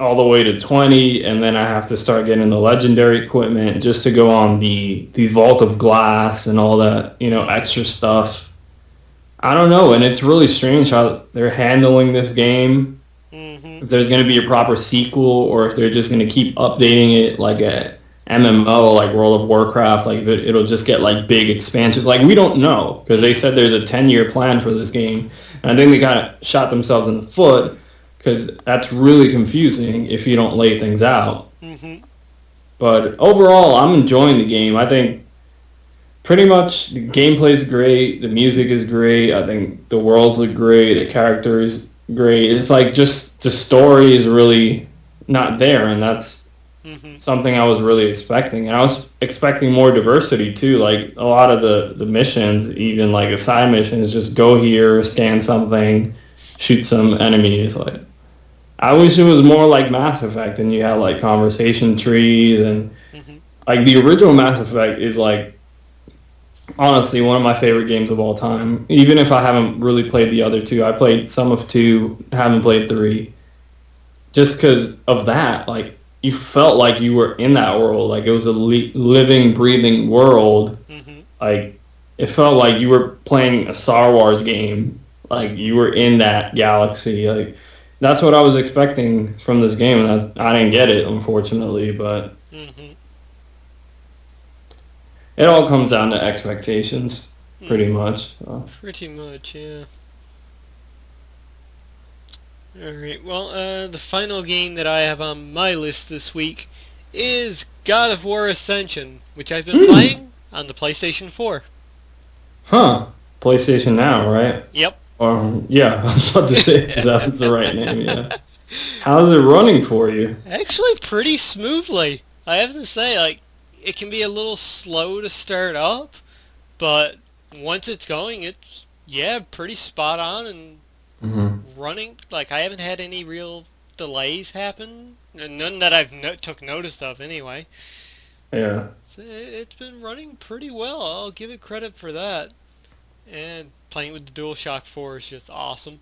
all the way to 20, and then I have to start getting the legendary equipment just to go on the Vault of Glass and all that, you know, extra stuff. I don't know, and it's really strange how they're handling this game. If there's going to be a proper sequel, or if they're just going to keep updating it like a MMO, like World of Warcraft, like it'll just get like big expansions. Like we don't know, because they said there's a 10-year plan for this game, and I think they kind of shot themselves in the foot, because that's really confusing if you don't lay things out. But overall, I'm enjoying the game. I think pretty much the gameplay is great, the music is great, I think the worlds look great, the characters great. It's like just the story is really not there, and that's something I was really expecting. And I was expecting more diversity too. Like a lot of the missions, even like a side mission, is just go here, scan something, shoot some enemies. Like I wish it was more like Mass Effect, and you had like conversation trees, and like the original Mass Effect is like honestly one of my favorite games of all time. Even if I haven't really played the other two, I played some of 2, haven't played 3. Just because of that, like you felt like you were in that world, like it was a living, breathing world. Like it felt like you were playing a Star Wars game, like you were in that galaxy. Like that's what I was expecting from this game, and I didn't get it, unfortunately. But it all comes down to expectations, pretty much. So. Pretty much, yeah. Alright, well, the final game that I have on my list this week is God of War Ascension, which I've been playing on the PlayStation 4. Huh. PlayStation Now, right? Yep. Yeah, I was about to say if that was the right name, yeah. How's it running for you? Actually, pretty smoothly. I have to say, like, it can be a little slow to start up, but once it's going, it's, yeah, pretty spot on and running. Like, I haven't had any real delays happen, and none that I've took notice of anyway. Yeah. So it's been running pretty well. I'll give it credit for that. And playing with the DualShock 4 is just awesome.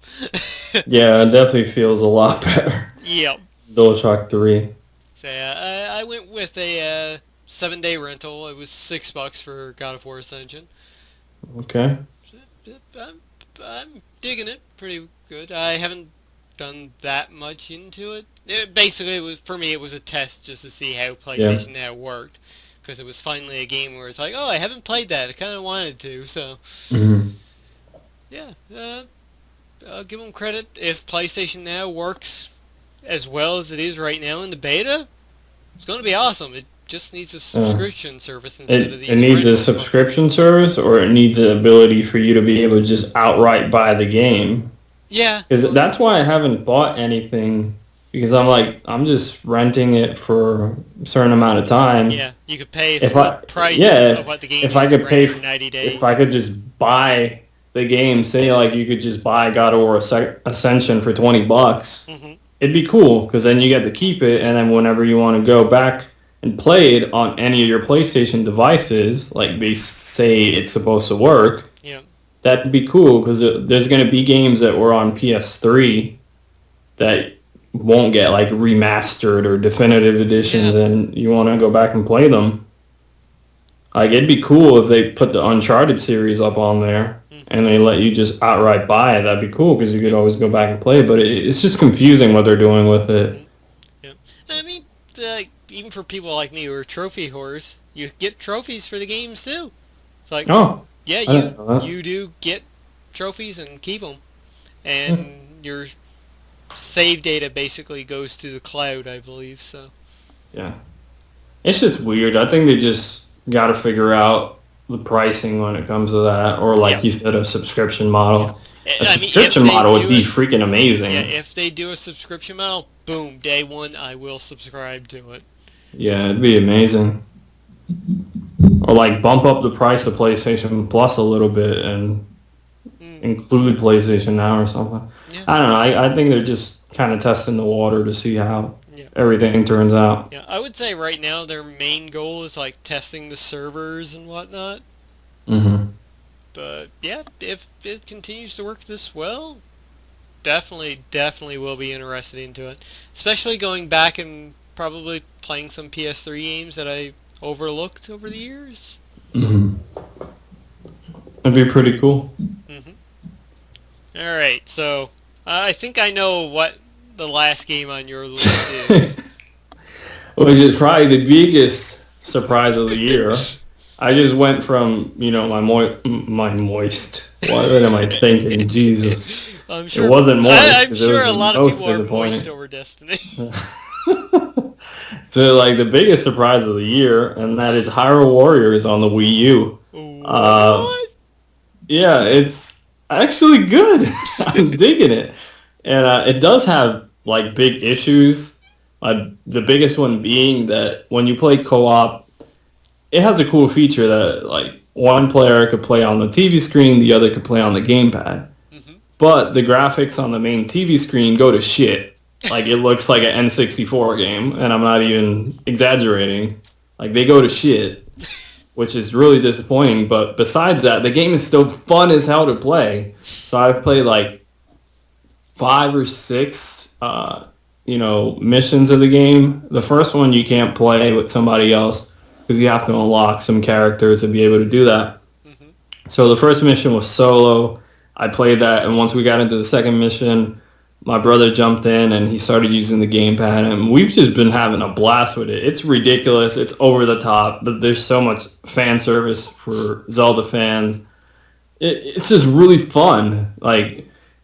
Yeah, it definitely feels a lot better. Yep. DualShock 3. So yeah, I went with a 7-day rental. It was $6 for God of War Ascension. Okay. I'm digging it pretty good. I haven't done that much into it. Basically, for me, it was a test just to see how PlayStation Now worked. Because it was finally a game where it's like, oh, I haven't played that. I kind of wanted to, so... Yeah, I'll give them credit. If PlayStation Now works as well as it is right now in the beta, it's going to be awesome. It just needs a subscription service instead of these. It needs a subscription service, or it needs an ability for you to be able to just outright buy the game. Yeah. Because that's why I haven't bought anything, because I'm just renting it for a certain amount of time. Yeah, you could pay for the price of what the game if I could pay for 90 days. If I could just buy the game, say like you could just buy God of War Ascension for $20, it'd be cool, because then you get to keep it, and then whenever you want to go back and play it on any of your PlayStation devices, like they say it's supposed to work, that'd be cool, because there's going to be games that were on PS3 that won't get like remastered or definitive editions, and you want to go back and play them. Like it'd be cool if they put the Uncharted series up on there. and they let you just outright buy it, that'd be cool because you could always go back and play. But it's just confusing what they're doing with it. Yeah. I mean, even for people like me who are trophy whores, you get trophies for the games too. It's like, yeah, you do get trophies and keep them, and your save data basically goes to the cloud, I believe. So. Yeah. It's just weird. I think they just got to figure out the pricing when it comes to that, or like you said, a subscription model. A subscription model would be freaking amazing. Yeah, if they do a subscription model, boom, day one, I will subscribe to it. Yeah, it'd be amazing. Or like bump up the price of PlayStation Plus a little bit and include PlayStation Now or something. Yeah. I don't know. I think they're just kind of testing the water to see how everything turns out. Yeah, I would say right now their main goal is like testing the servers and whatnot. Mm-hmm. But yeah, if it continues to work this well, definitely will be interested into it. Especially going back and probably playing some PS3 games that I overlooked over the years. Mm-hmm. That'd be pretty cool. Mm-hmm. All right, so I think I know what the last game on your list is. Which is probably the biggest surprise of the year. I just went from, my moist. What am I thinking? Jesus. I'm sure, it wasn't moist. I'm sure a lot of people are moist over Destiny. So, the biggest surprise of the year, and that is Hyrule Warriors on the Wii U. What? Yeah, it's actually good. I'm digging it. And it does have, big issues. The biggest one being that when you play co-op, it has a cool feature that, one player could play on the TV screen, the other could play on the gamepad. Mm-hmm. But the graphics on the main TV screen go to shit. It looks like an N64 game, and I'm not even exaggerating. They go to shit, which is really disappointing. But besides that, the game is still fun as hell to play. So I've played, 5 or 6, missions of the game. The first one you can't play with somebody else because you have to unlock some characters to be able to do that. Mm-hmm. So the first mission was solo. I played that, and once we got into the second mission, my brother jumped in and he started using the gamepad, and we've just been having a blast with it. It's ridiculous. It's over the top, but there's so much fan service for Zelda fans. It's just really fun.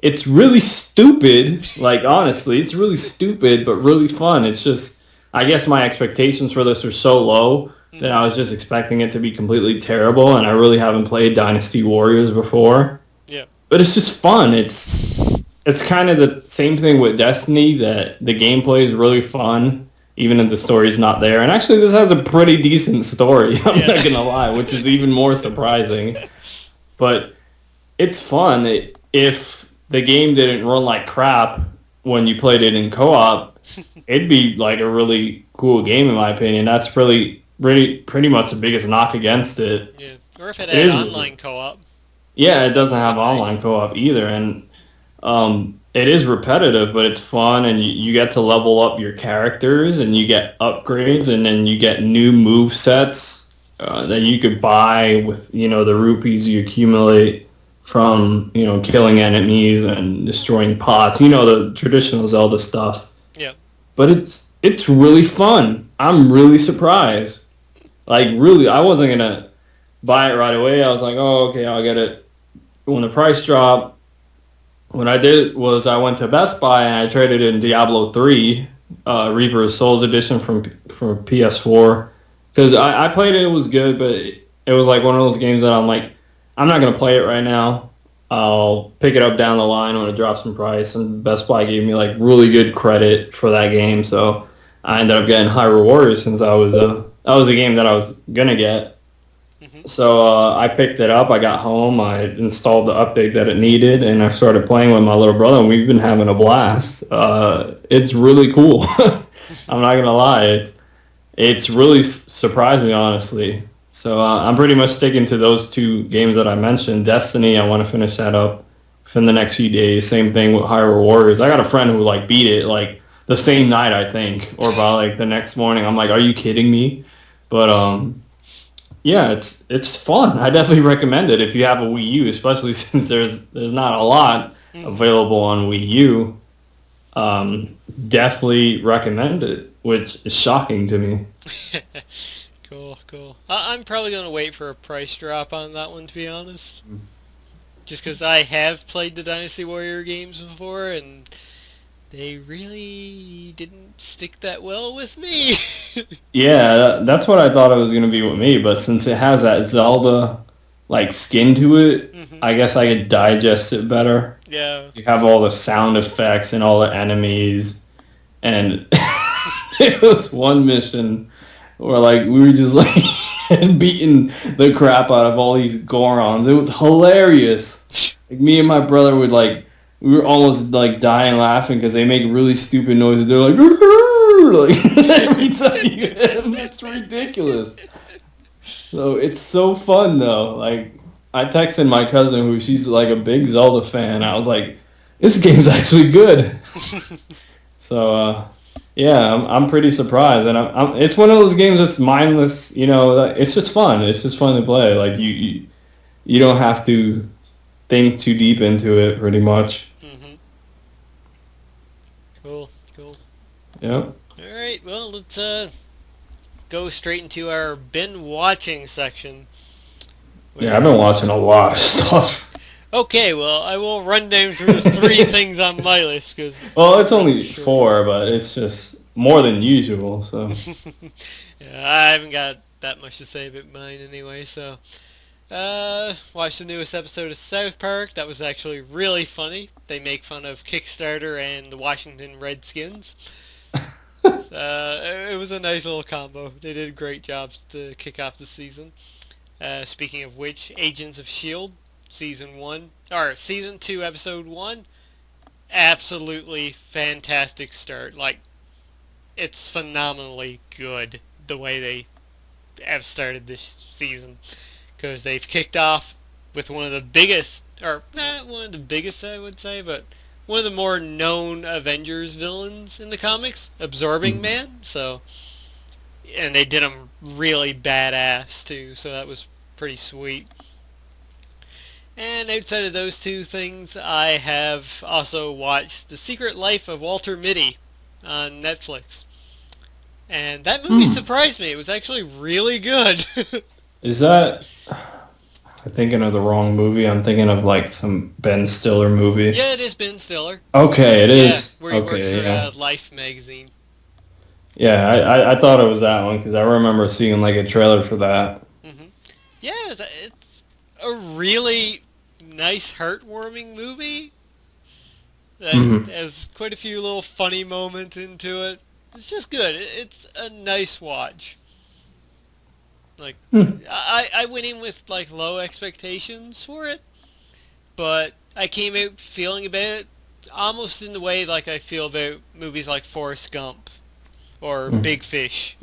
It's really stupid. Honestly, it's really stupid, but really fun. It's just, I guess my expectations for this are so low that I was just expecting it to be completely terrible, and I really haven't played Dynasty Warriors before. Yeah. But it's just fun. It's kind of the same thing with Destiny, that the gameplay is really fun, even if the story's not there. And actually, this has a pretty decent story, I'm not going to lie, which is even more surprising. But it's fun. If the game didn't run like crap when you played it in co-op, it'd be a really cool game in my opinion. That's pretty much the biggest knock against it. Yeah, or if it had online co-op. Yeah, it doesn't have online co-op either, and it is repetitive, but it's fun, and you get to level up your characters, and you get upgrades, and then you get new move sets that you could buy with the rupees you accumulate from killing enemies and destroying pots, the traditional Zelda stuff. Yeah. But it's really fun. I'm really surprised. Really, I wasn't gonna buy it right away. I was like, oh, okay, I'll get it when the price dropped. What I did was I went to Best Buy and I traded in Diablo 3, Reaper of Souls edition from PS4, because I played it. It was good, but it was one of those games that I'm not going to play it right now. I'll pick it up down the line when it drops in price, and Best Buy gave me really good credit for that game, so I ended up getting Hyrule Warriors since that was a game that I was going to get. Mm-hmm. So I picked it up, I got home, I installed the update that it needed, and I started playing with my little brother, and we've been having a blast. It's really cool. I'm not going to lie. It's really surprised me, honestly. So I'm pretty much sticking to those 2 games that I mentioned. Destiny, I want to finish that up within the next few days. Same thing with Hyrule Warriors. I got a friend who beat it the same night, I think, or by the next morning. I'm are you kidding me? But yeah, it's fun. I definitely recommend it if you have a Wii U, especially since there's not a lot available on Wii U. Definitely recommend it, which is shocking to me. Cool, cool. I'm probably going to wait for a price drop on that one, to be honest. Just because I have played the Dynasty Warrior games before, and they really didn't stick that well with me. Yeah, that's what I thought it was going to be with me, but since it has that Zelda like skin to it, I guess I could digest it better. Yeah. You have all the sound effects and all the enemies, and it was one mission where like we were just like beating the crap out of all these Gorons. It was hilarious. Like me and my brother would like we were almost like dying laughing because they make really stupid noises. They're like, every time you hit them, it's ridiculous. So it's so fun though. Like I texted my cousin who she's like a big Zelda fan. I was like, this game's actually good. So yeah, I'm pretty surprised, and it's one of those games that's mindless. You know, it's just fun. It's just fun to play. Like you don't have to think too deep into it, pretty much. Cool, cool. Yep. All right, well, let's go straight into our been watching section. Yeah, I've been watching a lot of stuff. Okay, well, I will run down through the 3 things on my list because. Well, it's only 4, but it's just more than usual. So. Yeah, I haven't got that much to say about mine anyway. So, watched the newest episode of South Park. That was actually really funny. They make fun of Kickstarter and the Washington Redskins. It was a nice little combo. They did great jobs to kick off the season. Speaking of which, Agents of S.H.I.E.L.D. Season 2, Episode 1, absolutely fantastic start. Like, it's phenomenally good the way they have started this season. Because they've kicked off with one of the biggest, or not one of the biggest I would say, but one of the more known Avengers villains in the comics, Absorbing Man. So, and they did him really badass too, so that was pretty sweet. And outside of those 2 things, I have also watched The Secret Life of Walter Mitty on Netflix. And that movie surprised me. It was actually really good. Is that... I'm thinking of the wrong movie. I'm thinking of like some Ben Stiller movie. Yeah, it is Ben Stiller. Okay, it is. Yeah, where he okay, works for Life magazine. Yeah, I thought it was that one because I remember seeing like a trailer for that. Yeah, it's a really nice, heartwarming movie that has quite a few little funny moments into it. It's just good. It's a nice watch. Like, I went in with like low expectations for it, but I came out feeling about it almost in the way like I feel about movies like Forrest Gump or Big Fish.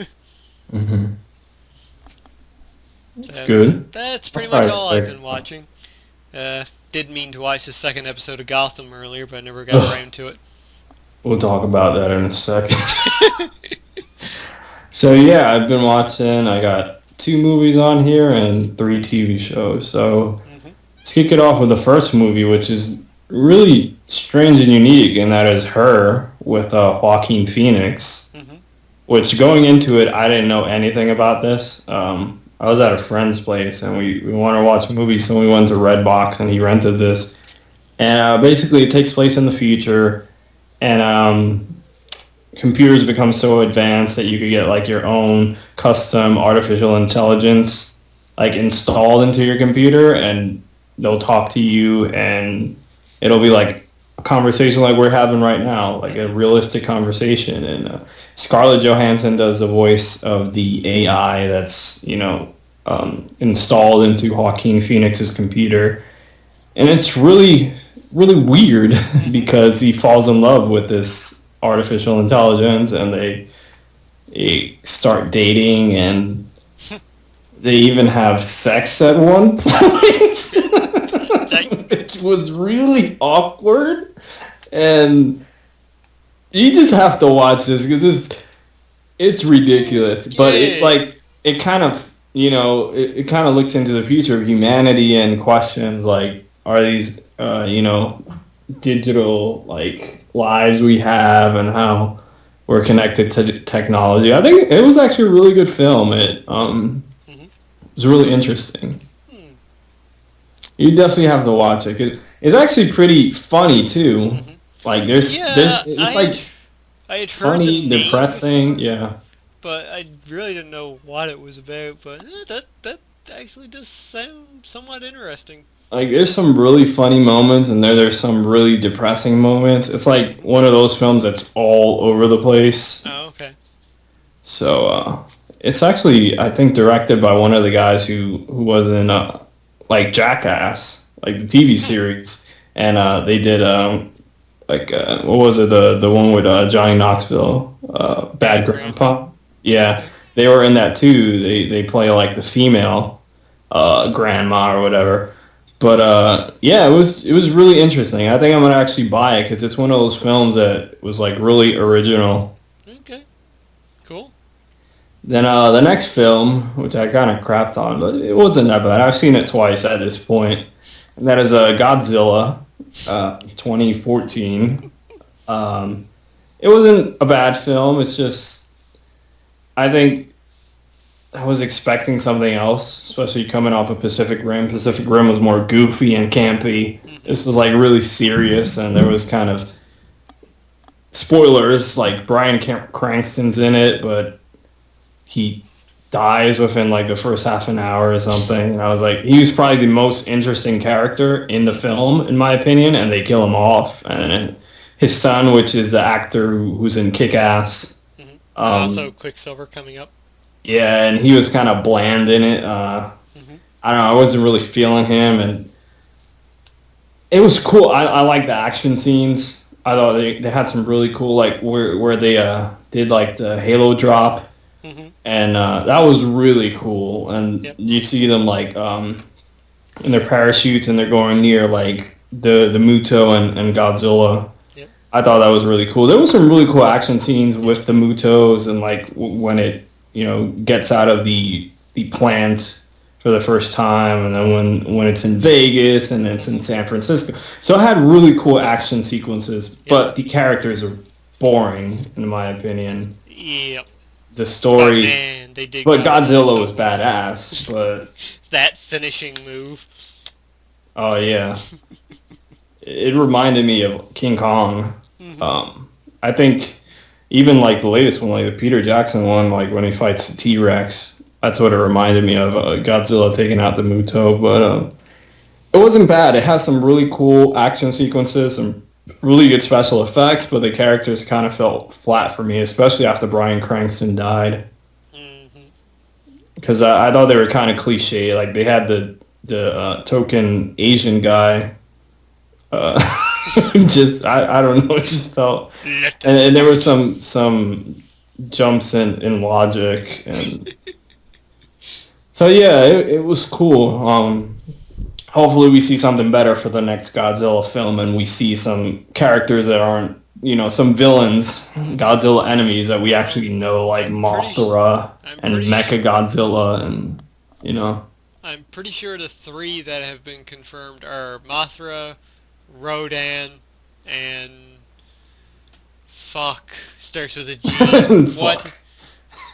That's good. That's pretty much all I've been watching. Did mean to watch the 2nd episode of Gotham earlier, but I never got around to it. We'll talk about that in a second. So yeah, I've been watching. I got 2 movies on here and 3 TV shows. So let's kick it off with the first movie, which is really strange and unique, and that is Her with Joaquin Phoenix. Which going into it, I didn't know anything about this. I was at a friend's place, and we wanted to watch a movie, so we went to Redbox, and he rented this. And basically, it takes place in the future, and computers become so advanced that you could get like your own custom artificial intelligence like installed into your computer, and they'll talk to you, and it'll be like a conversation like we're having right now, like a realistic conversation. And Scarlett Johansson does the voice of the AI that's, installed into Joaquin Phoenix's computer. And it's really, really weird because he falls in love with this artificial intelligence, and they start dating, and they even have sex at one point. It was really awkward, and you just have to watch this because it's ridiculous. But it kind of it kind of looks into the future of humanity and questions like, are these, digital like lives we have and how we're connected to technology. I think it was actually a really good film. It was really interesting. Hmm. You definitely have to watch it. 'Cause it's actually pretty funny too. Like Yeah, it's like I had heard the funny, name depressing. before, Yeah. but I really didn't know what it was about. But that actually does sound somewhat interesting. Like there's some really funny moments and there's some really depressing moments. It's like one of those films that's all over the place. Oh, okay. So it's actually I think directed by one of the guys who was in like Jackass, like the TV series, and they did what was it, the one with Johnny Knoxville, Bad Grandpa. Yeah, they were in that too. They play like the female grandma or whatever. But yeah, it was really interesting. I think I'm gonna actually buy it because it's one of those films that was like really original. Okay. Cool. Then the next film, which I kind of crapped on, but it wasn't that bad. I've seen it twice at this point, and that is Godzilla, 2014. It wasn't a bad film. It's just I think I was expecting something else, especially coming off of Pacific Rim. Pacific Rim was more goofy and campy. This was like really serious, and there was kind of spoilers, like Bryan Cranston's in it, but he dies within like the first half an hour or something. And I was like, he was probably the most interesting character in the film, in my opinion, and they kill him off. And his son, which is the actor who's in Kick-Ass. Also, Quicksilver coming up. Yeah, and he was kind of bland in it. I don't know, I wasn't really feeling him, and it was cool. I like the action scenes. I thought they had some really cool, like where they did like the Halo drop. And that was really cool. And you see them like in their parachutes and they're going near like the Muto and Godzilla. Yep. I thought that was really cool. There was some really cool action scenes with the Mutos and like when it gets out of the plant for the first time, and then when it's in Vegas and it's in San Francisco. So it had really cool action sequences, but the characters are boring in my opinion. Yep. The story, man, they did. But Godzilla was badass. But that finishing move. Oh yeah, it reminded me of King Kong. I think even like the latest one, like the Peter Jackson one, like when he fights the T-Rex, that's what it reminded me of. Godzilla taking out the Muto, but it wasn't bad. It has some really cool action sequences and really good special effects, but the characters kind of felt flat for me, especially after Bryan Cranston died. Because I thought they were kind of cliche. Like they had the token Asian guy. Just I don't know. It just felt, and there were some jumps in logic, and so yeah, it was cool. Hopefully we see something better for the next Godzilla film, and we see some characters that aren't, some villains, Godzilla enemies that we actually know, like Mothra and Mechagodzilla, and I'm pretty sure the three that have been confirmed are Mothra, Rodan, and starts with a G.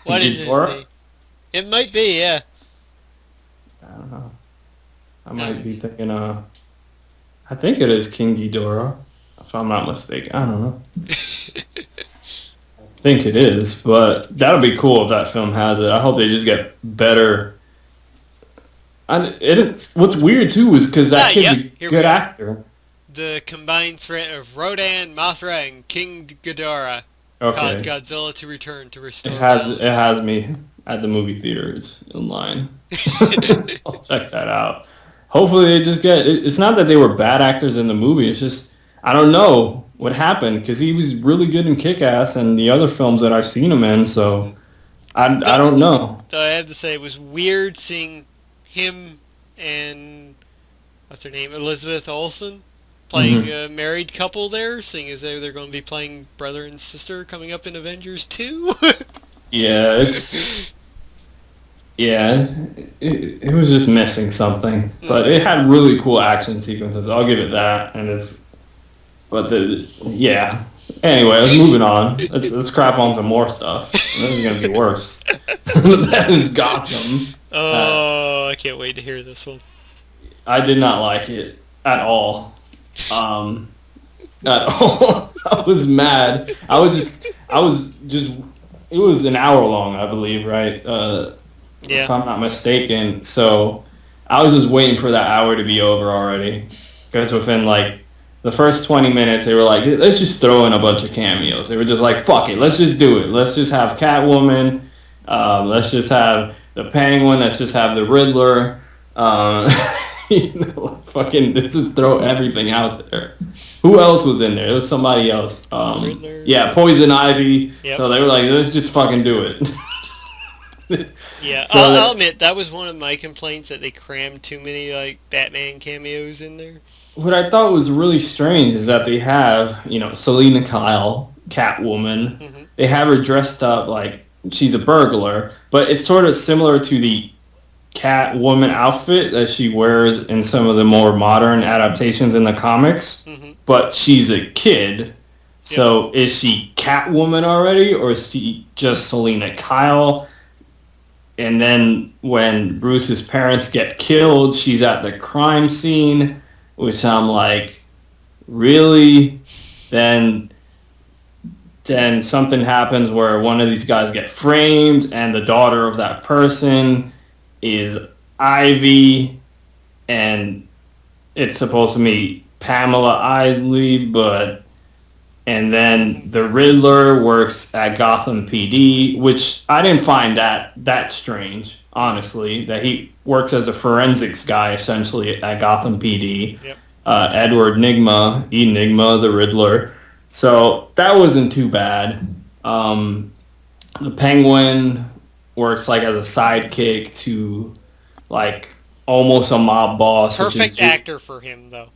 What is his name? It might be, yeah. I don't know. I might be thinking, I think it is King Ghidorah, if I'm not mistaken. I don't know. I think it is, but that would be cool if that film has it. I hope they just get better. What's weird, too, is because that kid's a good actor. The combined threat of Rodan, Mothra, and King Ghidorah caused Godzilla to return to restore balance. It has me at the movie theaters in line. I'll check that out. Hopefully they just get... It's not that they were bad actors in the movie. It's just, I don't know what happened, because he was really good in Kick-Ass and the other films that I've seen him in, so I don't know. So I have to say, it was weird seeing him and, what's her name, Elizabeth Olsen, playing a married couple there, seeing as though they're going to be playing brother and sister coming up in Avengers 2. Yeah, it's... Yeah, it was just missing something, but it had really cool action sequences. I'll give it that. Yeah. Anyway, let's moving on. Let's crap on some more stuff. This is gonna be worse. That is Gotham. Oh, I can't wait to hear this one. I did not like it at all. At all. I was mad. I was just. It was an hour long, I believe, right? If I'm not mistaken. So I was just waiting for that hour to be over already. Because within like the first 20 minutes, they were like, let's just throw in a bunch of cameos. They were just like, fuck it, let's just do it. Let's just have Catwoman. Let's just have the Penguin. Let's just have the Riddler. Fucking, let's just throw everything out there. Who else was in there? There was somebody else. Yeah, Poison Ivy. Yep. So they were like, let's just fucking do it. Yeah, so I'll admit, that was one of my complaints, that they crammed too many, like, Batman cameos in there. What I thought was really strange is that they have, Selena Kyle, Catwoman. Mm-hmm. They have her dressed up like she's a burglar, but it's sort of similar to the Catwoman outfit that she wears in some of the more modern adaptations in the comics. Mm-hmm. But she's a kid. So is she Catwoman already, or is she just Selena Kyle? And then when Bruce's parents get killed, she's at the crime scene, which I'm like, really? Then something happens where one of these guys get framed, and the daughter of that person is Ivy, and it's supposed to be Pamela Isley, and then the Riddler works at Gotham PD, which I didn't find that strange, honestly, that he works as a forensics guy, essentially, at Gotham PD. Yep. Edward Enigma, the Riddler. So that wasn't too bad. The Penguin works like as a sidekick to like almost a mob boss. Perfect actor for him, though.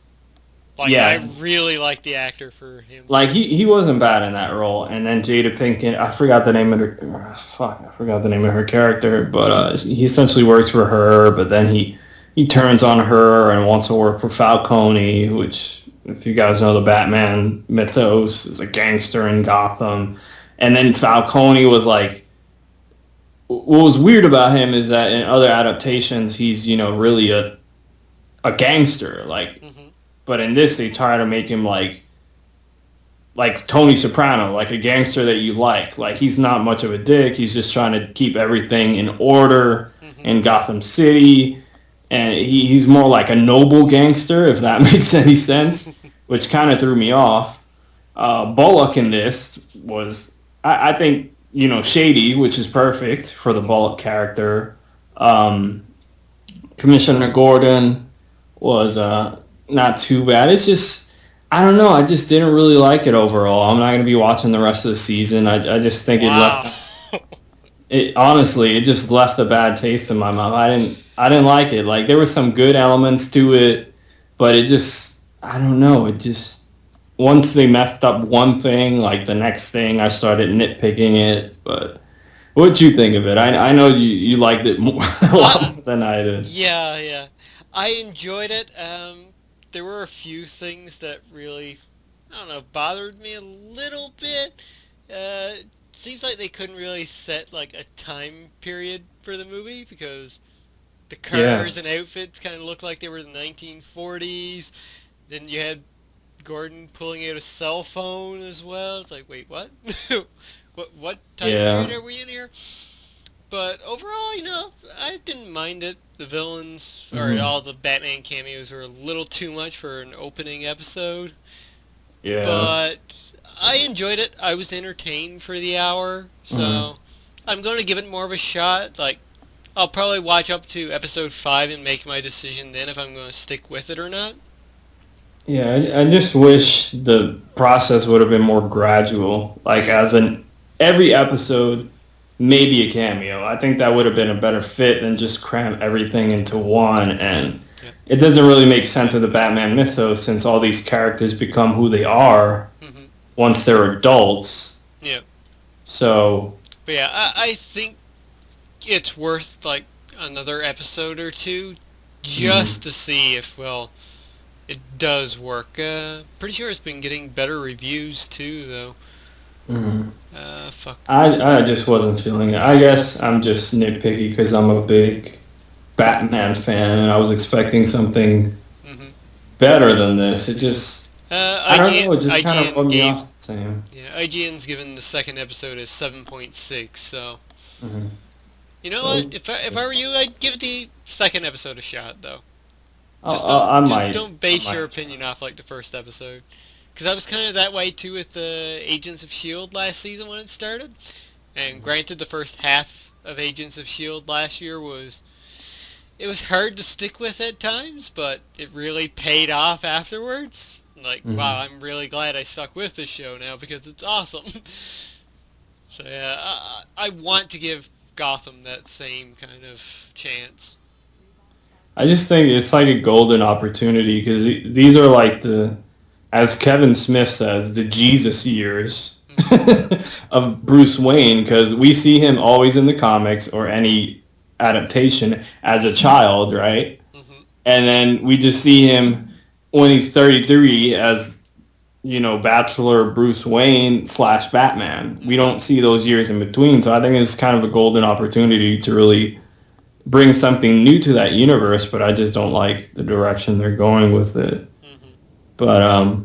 Like, yeah. I really like the actor for him. Like, he wasn't bad in that role. And then Jada Pinkett, I forgot the name of her character, but he essentially works for her, but then he turns on her and wants to work for Falcone, which, if you guys know the Batman mythos, is a gangster in Gotham. And then Falcone was like, what was weird about him is that in other adaptations, he's, really a gangster, like, mm-hmm. But in this, they try to make him like Tony Soprano, like a gangster that you like. Like, he's not much of a dick. He's just trying to keep everything in order in Gotham City. And he's more like a noble gangster, if that makes any sense, which kind of threw me off. Bullock in this was, I think, shady, which is perfect for the Bullock character. Commissioner Gordon was... not too bad. It's just, I don't know. I just didn't really like it overall. I'm not going to be watching the rest of the season. I just think it just left a bad taste in my mouth. I didn't like it. Like, there were some good elements to it, but it just, I don't know. It just, once they messed up one thing, like the next thing, I started nitpicking it. But what'd you think of it? I know you liked it more, a lot more than I did. Yeah. I enjoyed it. There were a few things that really, I don't know, bothered me a little bit. Seems like they couldn't really set like a time period for the movie, because the cars and outfits kind of looked like they were the 1940s. Then you had Gordon pulling out a cell phone as well. It's like, wait, what? what time period are we in here? But overall, I didn't mind it. The villains, or all the Batman cameos, were a little too much for an opening episode. Yeah. But I enjoyed it. I was entertained for the hour. So I'm going to give it more of a shot. Like, I'll probably watch up to episode 5 and make my decision then if I'm going to stick with it or not. Yeah, I just wish the process would have been more gradual. Like, as in every episode... maybe a cameo. I think that would have been a better fit than just cram everything into one. And it doesn't really make sense of the Batman mythos, since all these characters become who they are once they're adults. Yeah. So... But yeah, I think it's worth like another episode or two just to see if, well, it does work. Pretty sure it's been getting better reviews too, though. Fuck. I just wasn't feeling it. I guess I'm just nitpicky because I'm a big Batman fan, and I was expecting something better than this. It just, I don't know, it just kind of bugged me off the same. Yeah, IGN's given the second episode a 7.6, so... You know what? If I were you, I'd give the second episode a shot, though. Just don't base your opinion off like the first episode. Because I was kind of that way too with the Agents of S.H.I.E.L.D. last season when it started. And granted, the first half of Agents of S.H.I.E.L.D. last year was... It was hard to stick with at times, but it really paid off afterwards. Like, wow, I'm really glad I stuck with this show now because it's awesome. So yeah, I want to give Gotham that same kind of chance. I just think it's like a golden opportunity because these are like the, as Kevin Smith says, the Jesus years of Bruce Wayne, because we see him always in the comics or any adaptation as a child, right? And then we just see him when he's 33 as, you know, Bachelor Bruce Wayne / Batman. We don't see those years in between, so I think it's kind of a golden opportunity to really bring something new to that universe, but I just don't like the direction they're going with it. But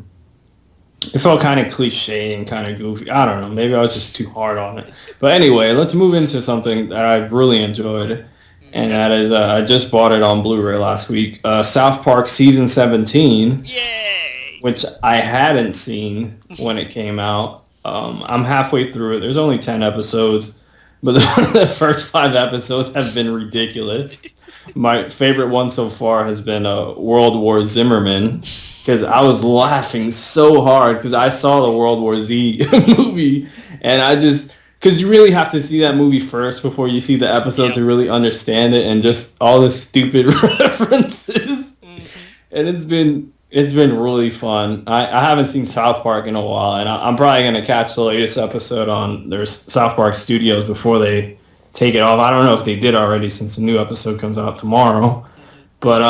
it felt kind of cliche and kind of goofy. I don't know. Maybe I was just too hard on it. But anyway, let's move into something that I've really enjoyed, and that is I just bought it on Blu-ray last week. South Park Season 17. Yay! Which I hadn't seen when it came out. I'm halfway through it. There's only 10 episodes, but the first 5 episodes have been ridiculous. My favorite one so far has been World War Zimmerman, because I was laughing so hard because I saw the World War Z movie, and I just, because you really have to see that movie first before you see the episode to really understand it, and just all the stupid references. And it's been really fun. I haven't seen South Park in a while, and I'm probably going to catch the latest episode on their South Park Studios before they take it off. I don't know if they did already since the new episode comes out tomorrow. But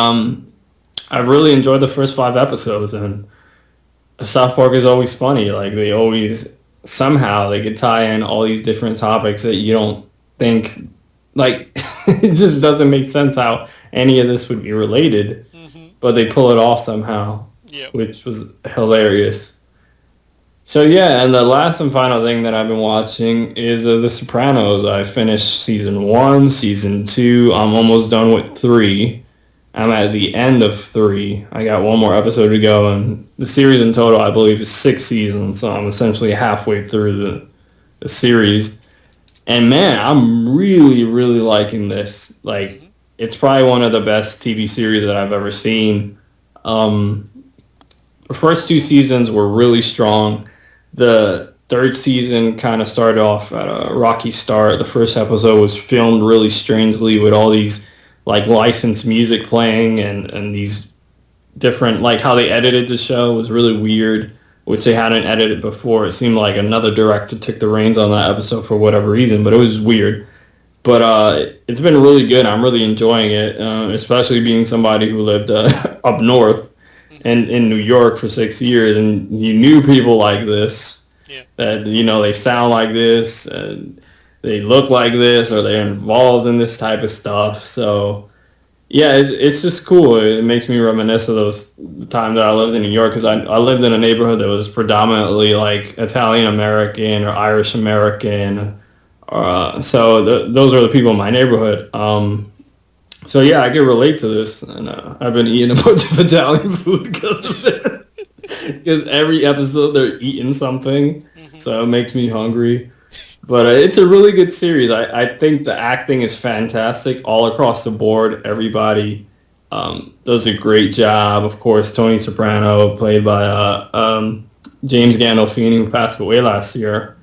I really enjoyed the first 5 episodes, and South Park is always funny. Like, they always, somehow, they could tie in all these different topics that you don't think, like, it just doesn't make sense how any of this would be related. But they pull it off somehow, which was hilarious. So yeah, and the last and final thing that I've been watching is The Sopranos. I finished season 1, season 2. I'm almost done with 3. I'm at the end of 3. I got one more episode to go, and the series in total, I believe, is 6 seasons. So I'm essentially halfway through the series. And man, I'm really, really liking this. Like, it's probably one of the best TV series that I've ever seen. The first 2 seasons were really strong. The third season kind of started off at a rocky start. The first episode was filmed really strangely with all these like licensed music playing and these different, like how they edited the show was really weird, which they hadn't edited before. It seemed like another director took the reins on that episode for whatever reason, but it was weird. But it's been really good. I'm really enjoying it, especially being somebody who lived up north and in New York for 6 years, and you knew people like this, that, you know, they sound like this, and they look like this, or they're involved in this type of stuff. So, yeah, it's just cool. It makes me reminisce of the time that I lived in New York, because I lived in a neighborhood that was predominantly, like, Italian-American or Irish-American. So those are the people in my neighborhood. So yeah, I can relate to this, and I've been eating a bunch of Italian food because of it. Because every episode they're eating something, so it makes me hungry. But it's a really good series. I think the acting is fantastic all across the board. Everybody does a great job. Of course, Tony Soprano, played by James Gandolfini, who passed away last year,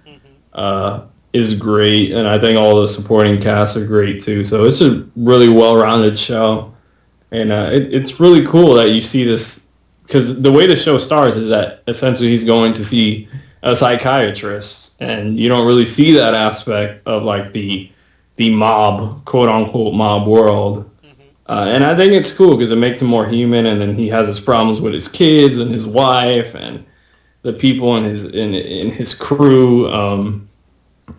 is great, and I think all the supporting cast are great too. So it's a really well-rounded show, and it's really cool that you see this, because the way the show starts is that essentially he's going to see a psychiatrist, and you don't really see that aspect of like the the mob, quote unquote mob world. Mm-hmm. And I think it's cool because it makes him more human, and then he has his problems with his kids and his wife and the people in his crew.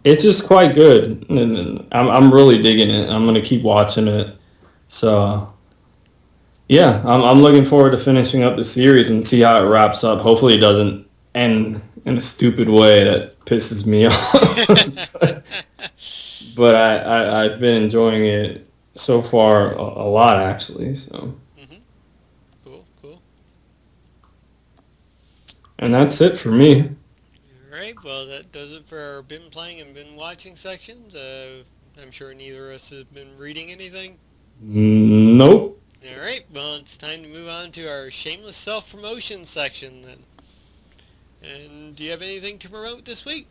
It's just quite good, and I'm really digging it. I'm gonna keep watching it. So yeah, I'm looking forward to finishing up the series and see how it wraps up. Hopefully, it doesn't end in a stupid way that pisses me off. But I've been enjoying it so far a lot, actually. So. Mm-hmm. Cool, cool. And that's it for me. Alright, well that does it for our been playing and been watching sections. I'm sure neither of us have been reading anything. Nope. Alright, well it's time to move on to our shameless self-promotion section then. And do you have anything to promote this week?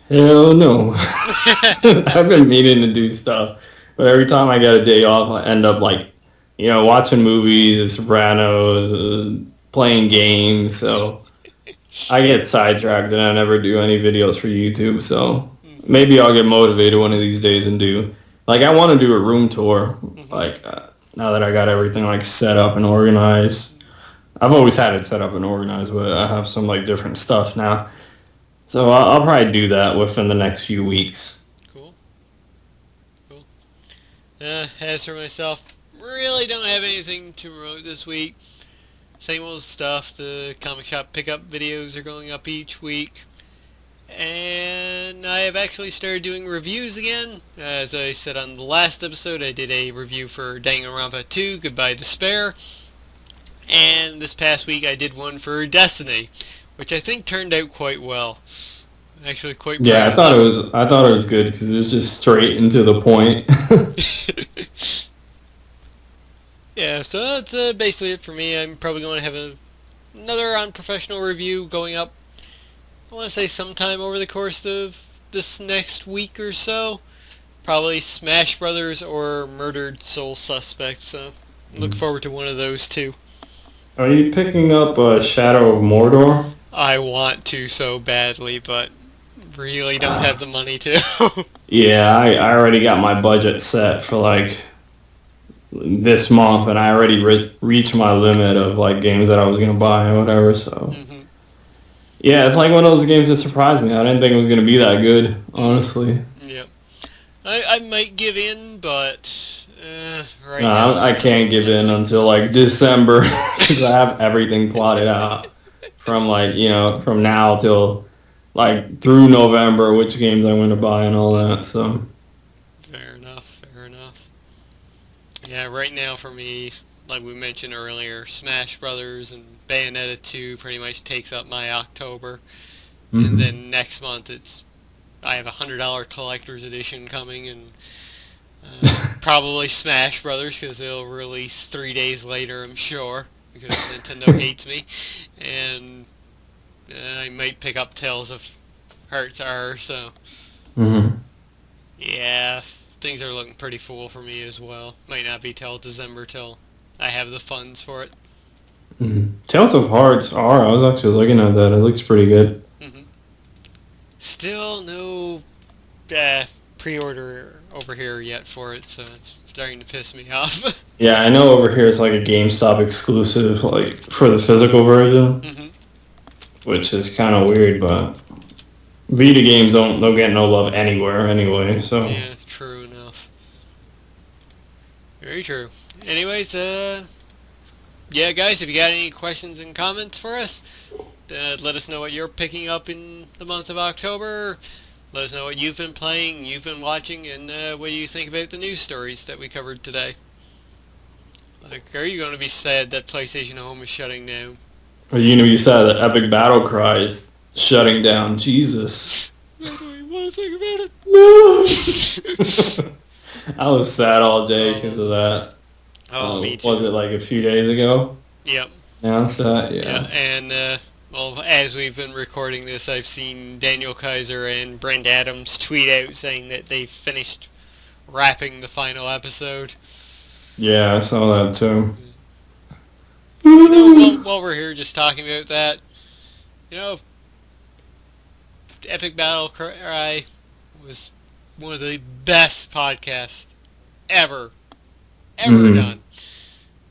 Hell no. I've been meaning to do stuff, but every time I get a day off, I end up watching movies, The Sopranos, playing games. So I get sidetracked and I never do any videos for YouTube. So maybe I'll get motivated one of these days and do. I want to do a room tour. Now that I got everything set up and organized. I've always had it set up and organized, but I have some different stuff now. So I'll probably do that within the next few weeks. Cool. Cool. As for myself, really don't have anything to promote this week. Same old stuff. The comic shop pickup videos are going up each week. And I have actually started doing reviews again. As I said on the last episode, I did a review for Danganronpa 2, Goodbye Despair. And this past week I did one for Destiny, which I think turned out quite well. Actually, quite proud. Yeah, I thought it was good because it was just straight and to the point. Yeah, so that's basically it for me. I'm probably going to have another unprofessional review going up, I want to say sometime over the course of this next week or so. Probably Smash Brothers or Murdered Soul Suspect, so look forward to one of those two. Are you picking up Shadow of Mordor? I want to so badly, but really don't have the money to. Yeah, I already got my budget set for this month, and I already reached my limit of games that I was gonna buy or whatever. So yeah, it's one of those games that surprised me. I didn't think it was gonna be that good, honestly. Yep. I might give in, but right now I can't give in until December because I have everything plotted out from from now till through November, which games I'm going to buy and all that. So fair enough. Yeah, right now for me, like we mentioned earlier, Smash Brothers and Bayonetta 2 pretty much takes up my October, and then next month I have a $100 collector's edition coming, and probably Smash Brothers because they'll release 3 days later, I'm sure, because Nintendo hates me, and I might pick up Tales of Hearts R, so yeah, things are looking pretty full for me as well. Might not be till December till I have the funds for it. Tales of Hearts R, I was actually looking at that. It looks pretty good. Still no pre-order over here yet for it, so it's starting to piss me off. Yeah, I know over here it's a GameStop exclusive, for the physical version, which is kind of weird, but Vita games don't get no love anywhere anyway, so. Yeah, true enough. Very true. Anyways, yeah, guys, if you got any questions and comments for us, let us know what you're picking up in the month of October. Let us know what you've been playing, you've been watching, and what do you think about the news stories that we covered today. Are you going to be sad that PlayStation Home is shutting down? Are you going to be sad that Epic Battle Cry is shutting down? Jesus. I don't even want to think about it. No! I was sad all day because of that. Oh, me too. Was it a few days ago? Yep. Announced that, Yeah, and well, as we've been recording this, I've seen Daniel Kaiser and Brent Adams tweet out saying that they finished wrapping the final episode. Yeah, I saw that too. While we're here just talking about that, Epic Battle Cry was one of the best podcasts ever done.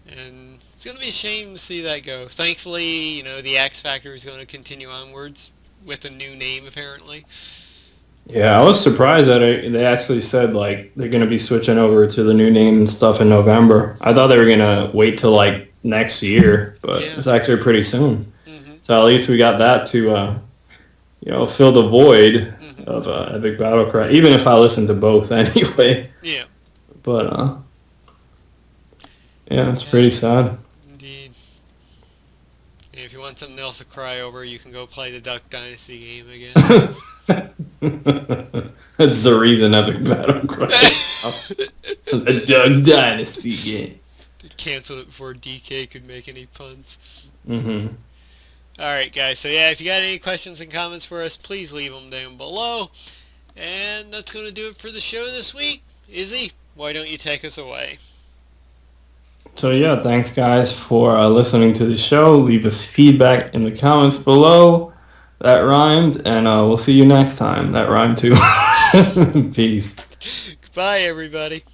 And it's going to be a shame to see that go. Thankfully, the X Factor is going to continue onwards with a new name, apparently. Yeah, I was surprised that they actually said, like, they're going to be switching over to the new name and stuff in November. I thought they were going to wait till, like, next year, but it's actually pretty soon. Mm-hmm. So at least we got that to, fill the void of Epic Battle Cry, even if I listen to both anyway. Yeah. But, yeah, it's pretty sad. Indeed. And if you want something else to cry over, you can go play the Duck Dynasty game again. That's the reason Epic Battle Cry. The Duck Dynasty game. They canceled it before DK could make any puns. Mm-hmm. Alright, guys. So, yeah, if you got any questions and comments for us, please leave them down below. And that's going to do it for the show this week. Izzy, why don't you take us away? So, yeah, thanks, guys, for listening to the show. Leave us feedback in the comments below. That rhymed, and we'll see you next time. That rhymed, too. Peace. Goodbye, everybody.